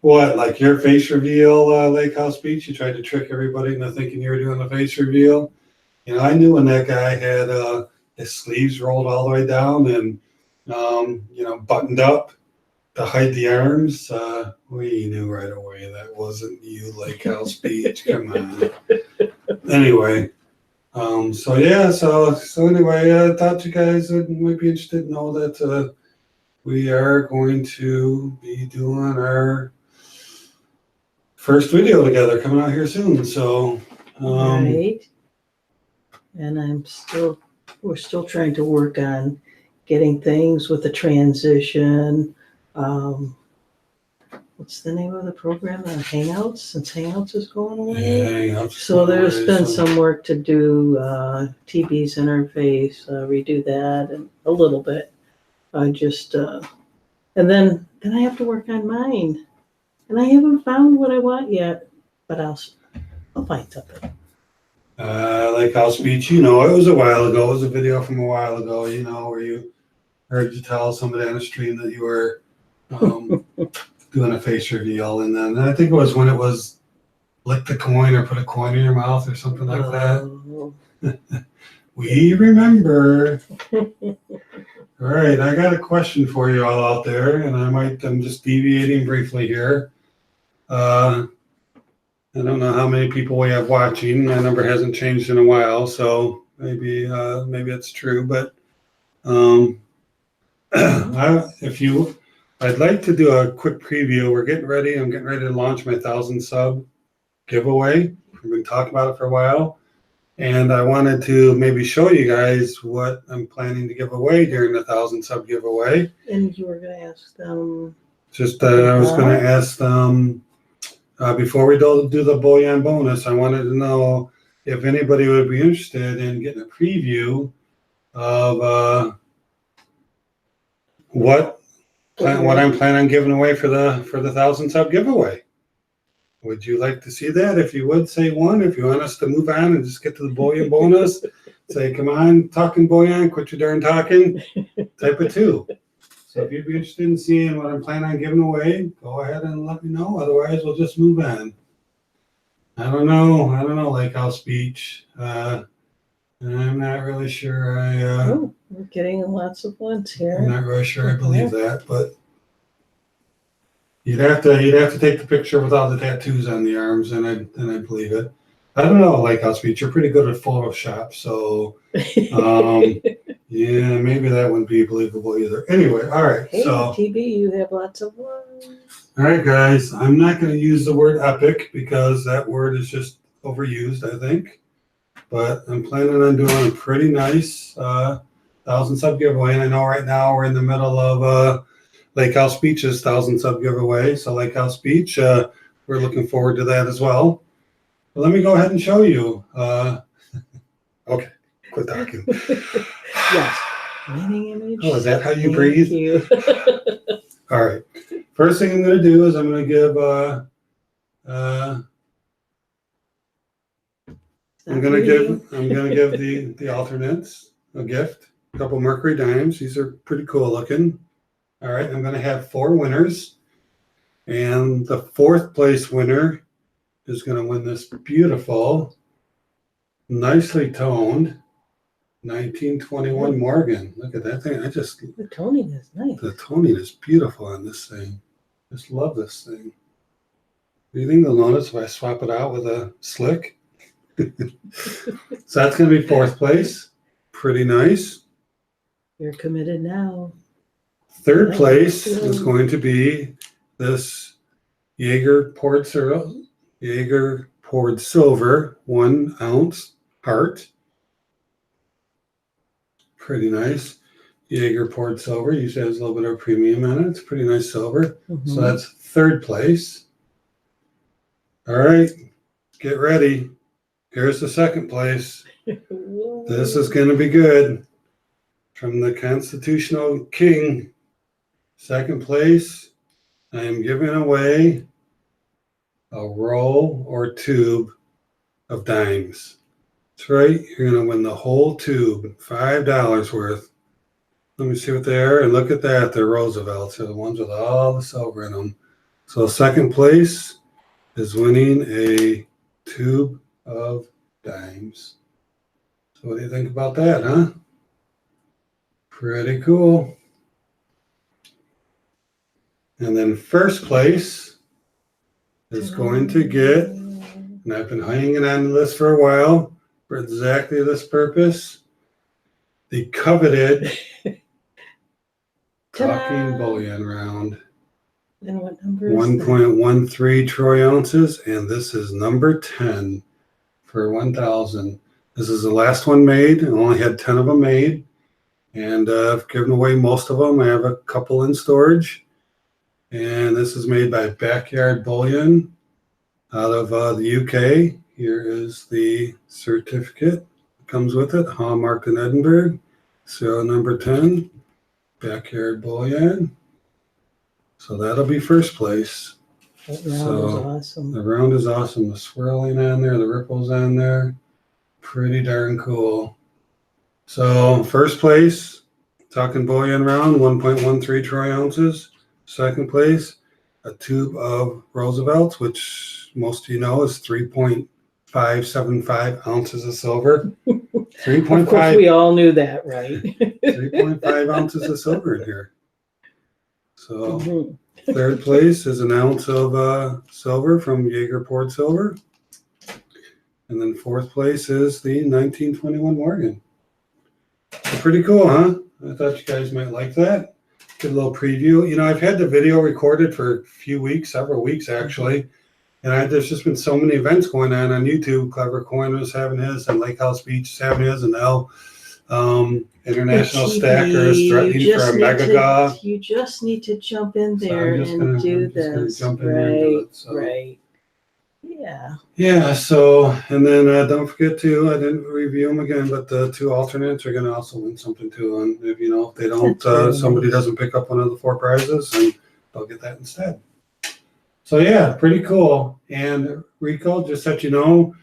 what, like your face reveal, Lake House Beach? You tried to trick everybody into thinking you were doing the face reveal. You know, I knew when that guy had his sleeves rolled all the way down and buttoned up to hide the arms. We knew right away that wasn't you, Lake House Beach. Come on. Anyway. So anyway, I thought you guys might be interested to know that we are going to be doing our first video together coming out here soon. So right. And we're still trying to work on getting things with the transition. What's the name of the program? Hangouts, since Hangouts is going away. Yeah, Hangouts. So there's been some work to do, TB's interface, redo that and a little bit. And then I have to work on mine. And I haven't found what I want yet, but I'll find something. Lake House Beach, it was a while ago. It was a video from a while ago, where you heard you tell somebody on the stream that you were doing a face reveal, and then I think it was when it was lick the coin or put a coin in your mouth or something like that. We remember. All right, I got a question for you all out there, and I'm just deviating briefly here. I don't know how many people we have watching. My number hasn't changed in a while, so maybe it's true, but I'd like to do a quick preview. I'm getting ready to launch my 1,000 sub giveaway. We've been talking about it for a while. And I wanted to maybe show you guys what I'm planning to give away during the 1,000 sub giveaway. And you were going to ask them? I was going to ask them, before we do the bullion bonus, I wanted to know if anybody would be interested in getting a preview of what I'm planning on giving away for the 1,000 sub giveaway. Would you like to see that? If you would, say one. If you want us to move on and just get to the bullion bonus, say, come on, talking bullion, quit your darn talking, type of 2. So if you'd be interested in seeing what I'm planning on giving away, go ahead and let me know. Otherwise, we'll just move on. I don't know, Lake House Beach. I'm not really sure we're getting lots of ones here. I'm not really sure I believe that, but you'd have to take the picture with all the tattoos on the arms, and I believe it. I don't know, Lake House Beach. You're pretty good at Photoshop, so yeah, maybe that wouldn't be believable either. Anyway, all right. Hey, so TB, you have lots of ones. All right, guys. I'm not going to use the word epic because that word is just overused, I think. But I'm planning on doing a pretty nice 1,000 sub giveaway. And I know right now we're in the middle of Lake House Beach's 1,000 sub giveaway. So Lake House Beach, we're looking forward to that as well. But let me go ahead and show you. Okay, quit talking. Yes. Winning image. Oh, is that how you breathe? You. All right. First thing I'm going to do is I'm going to give the alternates a gift. A couple Mercury dimes. These are pretty cool looking. All right. I'm going to have 4 winners, and the 4th place winner is going to win this beautiful, nicely toned 1921 Morgan. Look at that thing. The toning is nice. The toning is beautiful on this thing. Just love this thing. Do you think they'll notice if I swap it out with a slick? So that's going to be fourth place. Pretty nice. You're committed now. Third place is going to be this Jaeger poured silver 1 ounce heart. Pretty nice. Jaeger poured silver. Usually has a little bit of premium in it. It's pretty nice silver. Mm-hmm. So that's third place. All right, get ready. Here's the second place. This is going to be good. From the Constitutional King, second place, I am giving away a roll or tube of dimes. That's right. You're going to win the whole tube, $5 worth. Let me see what they are. And look at that. They're Roosevelts. They're the ones with all the silver in them. So second place is winning a tube of dimes. So what do you think about that, huh? Pretty cool. And then first place is going to get, and I've been hanging on to this for a while for exactly this purpose, the coveted Talking Bullion round. And what number is 1.13 troy ounces, and this is number 10 for 1,000. This is the last one made. I only had 10 of them made, and I've given away most of them. I have a couple in storage, and this is made by Backyard Bullion out of the UK. Here is the certificate. It comes with it, hallmarked in Edinburgh. Serial number 10, Backyard Bullion. So that'll be first place. That round is awesome. The round is awesome. The swirling on there, the ripples on there. Pretty darn cool. So first place, Talking Bullion round, 1.13 troy ounces. Second place, a tube of Roosevelts, which most of you know is 3.575 ounces of silver. 3.5. Of course, we all knew that, right? 3.5 ounces of silver in here. So third place is an ounce of silver from Jaeger poured silver. And then fourth place is the 1921 Morgan. So pretty cool, huh? I thought you guys might like that. Get a little preview. You know, I've had the video recorded for a few weeks, several weeks actually. And there's just been so many events going on YouTube. Clever Coin was having his, and Lake House Beach is having his, and now International Stacker is threatening for a mega gaw. You just need to jump in there and do this. Right. Yeah. Yeah. So, and then don't forget to, I didn't review them again, but the 2 alternates are going to also win something too. And if you know, if they don't, somebody doesn't pick up one of the 4 prizes, and they'll get that instead. So yeah, pretty cool. And Rico, just so you know,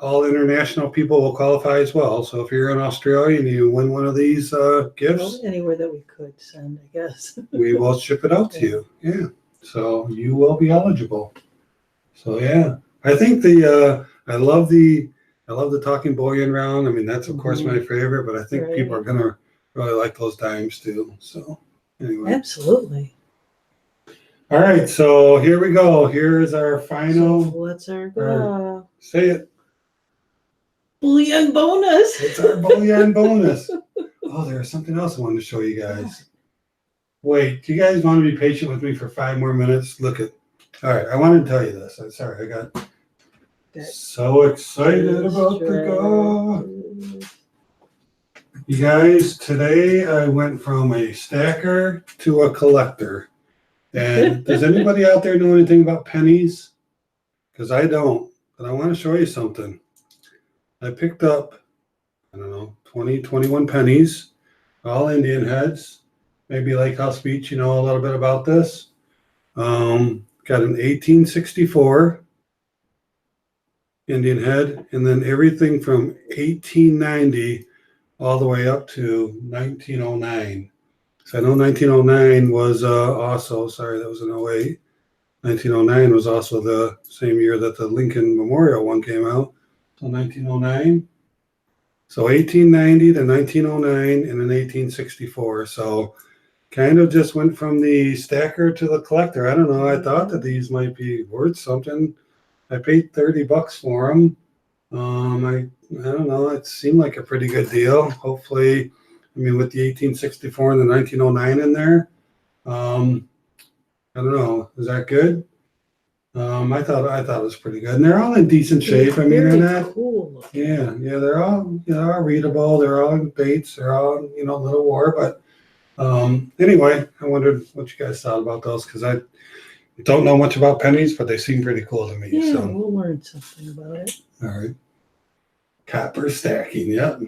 all international people will qualify as well. So if you're in Australia and you win one of these gifts, well, anywhere that we could send, I guess, we will ship it out to you. Yeah. So you will be eligible. So yeah, I think I love the Talking Bullion round. I mean, that's of course my favorite, but I think people are gonna really like those dimes too. So anyway, absolutely. All right, so here we go. Here is our final. So what's our goal? Say it. Bullion bonus. It's our bullion bonus. Oh, there's something else I wanted to show you guys. Wait, do you guys want to be patient with me for 5 more minutes? Look at. All right, I wanted to tell you this. I'm sorry, I got so excited about the gaw. You guys, today I went from a stacker to a collector. And does anybody out there know anything about pennies? Because I don't, but I want to show you something. I picked up, I don't know, 20, 21 pennies, all Indian heads. Maybe Lake House Beach, you know a little bit about this. Got an 1864 Indian head, and then everything from 1890 all the way up to 1909. So I know 1909 was also, sorry, that was in 08. 1909 was also the same year that the Lincoln Memorial one came out. So 1909. So 1890 to 1909 and an 1864. So kind of just went from the stacker to the collector. I don't know. I thought that these might be worth something. I paid $30 for them. I don't know. It seemed like a pretty good deal. Hopefully, I mean, with the 1864 and the 1909 in there, I don't know. Is that good? I thought it was pretty good, and they're all in decent shape. I mean, they're not. Cool. Yeah, they're all readable. They're all Bates. They're all Little War. But anyway, I wondered what you guys thought about those because I don't know much about pennies, but they seem pretty cool to me. Yeah, So we'll learn something about it. all right, copper stacking. Yep.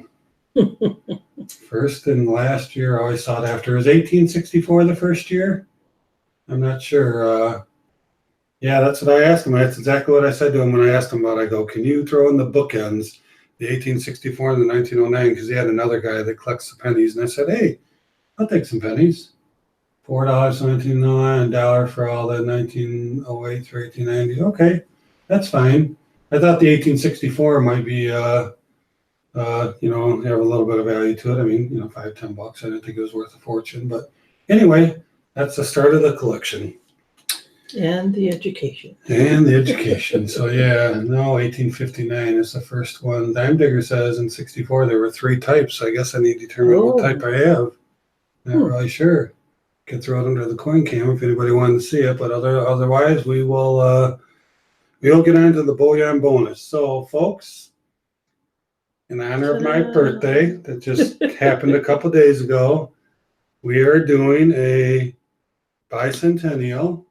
First and last year, I always sought after. Is 1864 the first year? I'm not sure. Yeah, that's what I asked him. That's exactly what I said to him when I asked him about it. I go, can you throw in the bookends, the 1864 and the 1909? Because he had another guy that collects the pennies. And I said, hey, I'll take some pennies. $4 $19.09, $1 for all the 1908 through 1890. Okay, that's fine. I thought the 1864 might be, have a little bit of value to it. I mean, $5, $10. I didn't think it was worth a fortune. But anyway, that's the start of the collection. And the education. So yeah, no, 1859 is the first one. Dime Digger says in 64 there were 3 types. I guess I need to determine what type I have. Not really sure. Could throw it under the coin cam if anybody wanted to see it, but otherwise we'll get on to the bullion bonus. So folks, in honor of my birthday that just happened a couple days ago, we are doing a bicentennial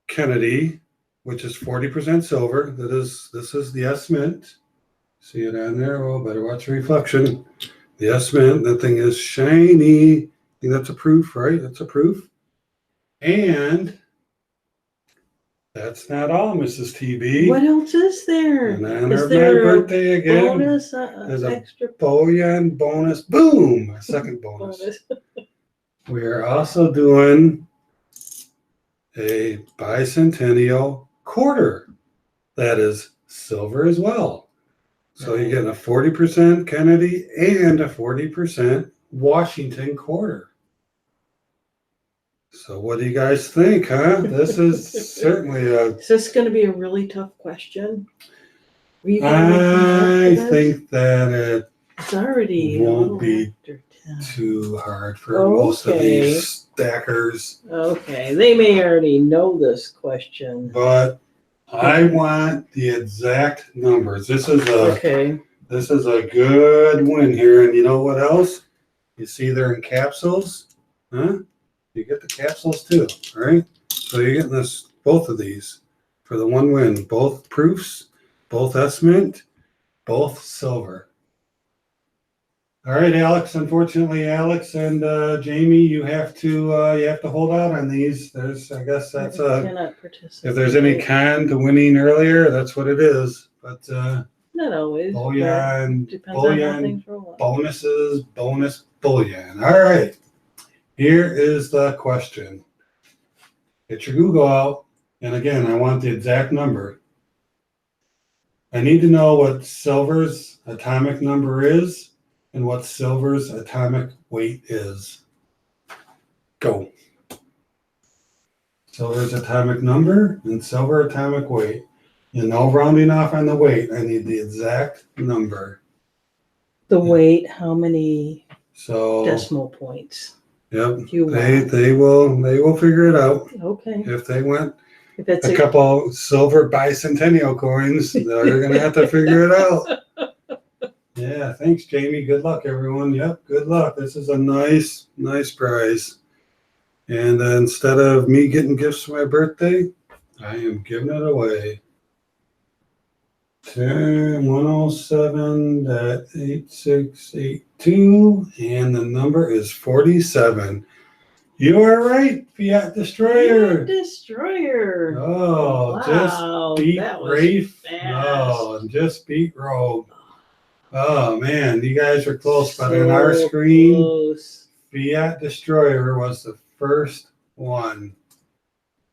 Kennedy, which is 40% silver. This is the S Mint. See it on there? Oh, better watch the reflection. The S Mint, that thing is shiny. I think that's a proof, right? That's a proof. And that's not all, Mrs. TB. What else is there? In honor of my birthday again, bonus, there's a extra bullion bonus. Boom! A second bonus. We are also doing a bicentennial quarter that is silver as well. So you're getting a 40% Kennedy and a 40% Washington quarter. So what do you guys think, huh? This is certainly Is this going to be a really tough question? I think that it's already won't be too hard for most of these stackers. Okay, they may already know this question. But I want the exact numbers. This is a good win here. And you know what else? You see they're in capsules, huh? You get the capsules too, right? So you're getting both of these for the one win. Both proofs, both S Mint, both silver. All right, Alex. Unfortunately, Alex and Jamie, you have to hold out on these. I guess that's cannot participate. If there's any con to winning earlier, that's what it is. But not always. Bullion, depends on how things roll up. Bonuses, bonus bullion. All right. Here is the question. Get your Google out, and again, I want the exact number. I need to know what silver's atomic number is and what silver's atomic weight is. Go. Silver's atomic number and silver atomic weight. And no rounding off on the weight. I need the exact number. The weight, how many decimal points? Yep. They will figure it out. Okay. If they went a couple silver bicentennial coins, they're gonna have to figure it out. Yeah, thanks, Jamie. Good luck, everyone. Yep, good luck. This is a nice prize. And instead of me getting gifts for my birthday, I am giving it away. 107.8682, and the number is 47. You are right, Fiat Destroyer. Oh, wow, just beat Rafe. No, just beat Rogue. Oh man, you guys are close, but on our screen, Fiat Destroyer was the first one.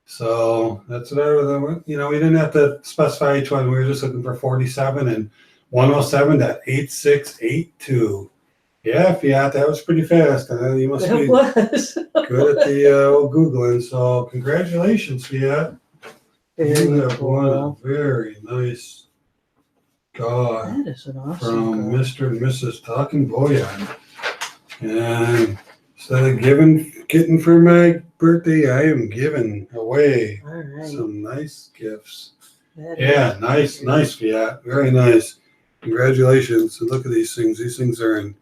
So that's what we didn't have to specify each one. We were just looking for 47, and 107.8682. Yeah, Fiat, that was pretty fast. You must That be was. good at the old Googling. So congratulations, Fiat. You Very have won a cool. very nice car That is an awesome from car. Mr. and Mrs. Talking Bullion. And instead of getting for my birthday, I am giving away All right. some nice gifts. That Yeah, is nice, great. nice, Fiat. Very nice. Congratulations. And look at these things. These things are in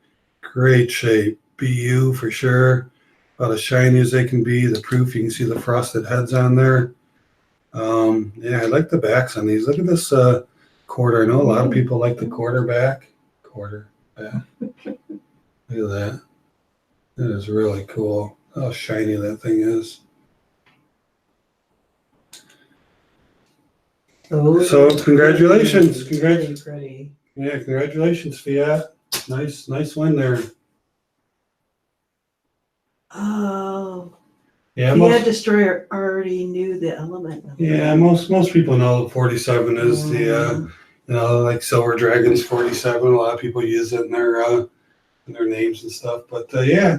great shape. BU for sure. About as shiny as they can be. The proof, you can see the frosted heads on there. Yeah, I like the backs on these. Look at this quarter. I know a lot of people like the quarterback. Quarter back. Look at that. That is really cool. How shiny that thing is. So congratulations. Pretty. Yeah, congratulations, Fiat. Nice win there. Oh, Yeah, Fiat Destroyer already knew the element. yeah, most people know 47 is the like Silver Dragons 47. A lot of people use it in their names and stuff. But yeah,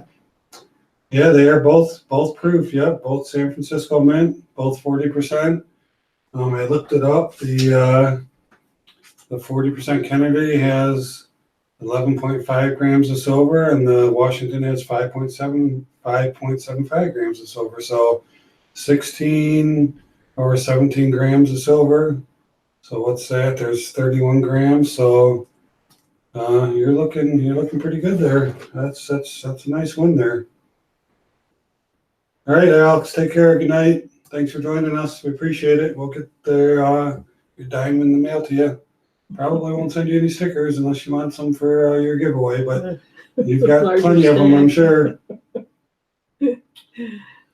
they are both proof. Yep, both San Francisco Mint, both 40%. I looked it up. The 40% Kennedy has 11.5 grams of silver, and the Washington has 5.75 grams of silver. So 16 or 17 grams of silver. So what's that? There's 31 grams. So you're looking pretty good there. That's a nice win there. All right, Alex, take care. Good night. Thanks for joining us. We appreciate it. We'll get your dime in the mail to you. Probably won't send you any stickers unless you want some for your giveaway, but you've got plenty of them, I'm sure.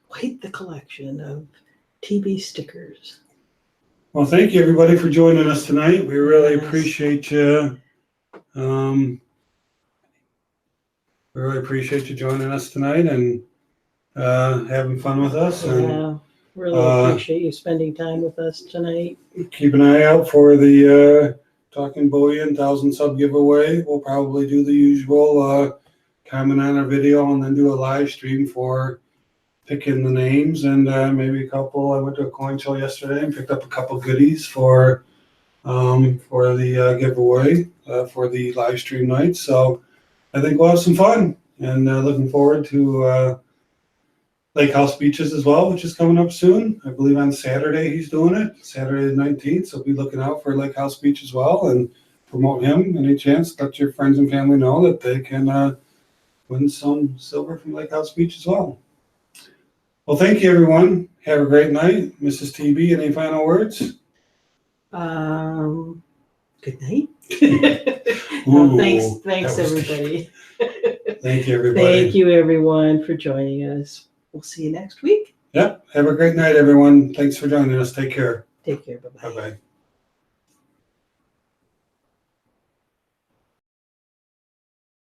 Quite the collection of TB stickers. Well, thank you everybody for joining us tonight. We really Yes. appreciate you. We really appreciate you joining us tonight and having fun with us. And Yeah, really appreciate you spending time with us tonight. keep an eye out for the Talking Bullion 1,000 sub giveaway. We'll probably do the usual comment on our video and then do a live stream for picking the names and maybe a couple. I went to a coin show yesterday and picked up a couple goodies for the giveaway for the live stream night. So I think we'll have some fun and looking forward to Lake House Beaches as well, which is coming up soon. I believe on Saturday he's doing it, Saturday the 19th. So be looking out for Lake House Beach as well and promote him. Any chance, let your friends and family know that they can win some silver from Lake House Beach as well. Well, thank you, everyone. Have a great night. Mrs. TB, any final words? Good night. Ooh, thanks everybody. Thank you, everybody. Thank you everyone for joining us. We'll see you next week. Yep. Have a great night, everyone. Thanks for joining us. Take care. Take care. Bye-bye. Bye-bye.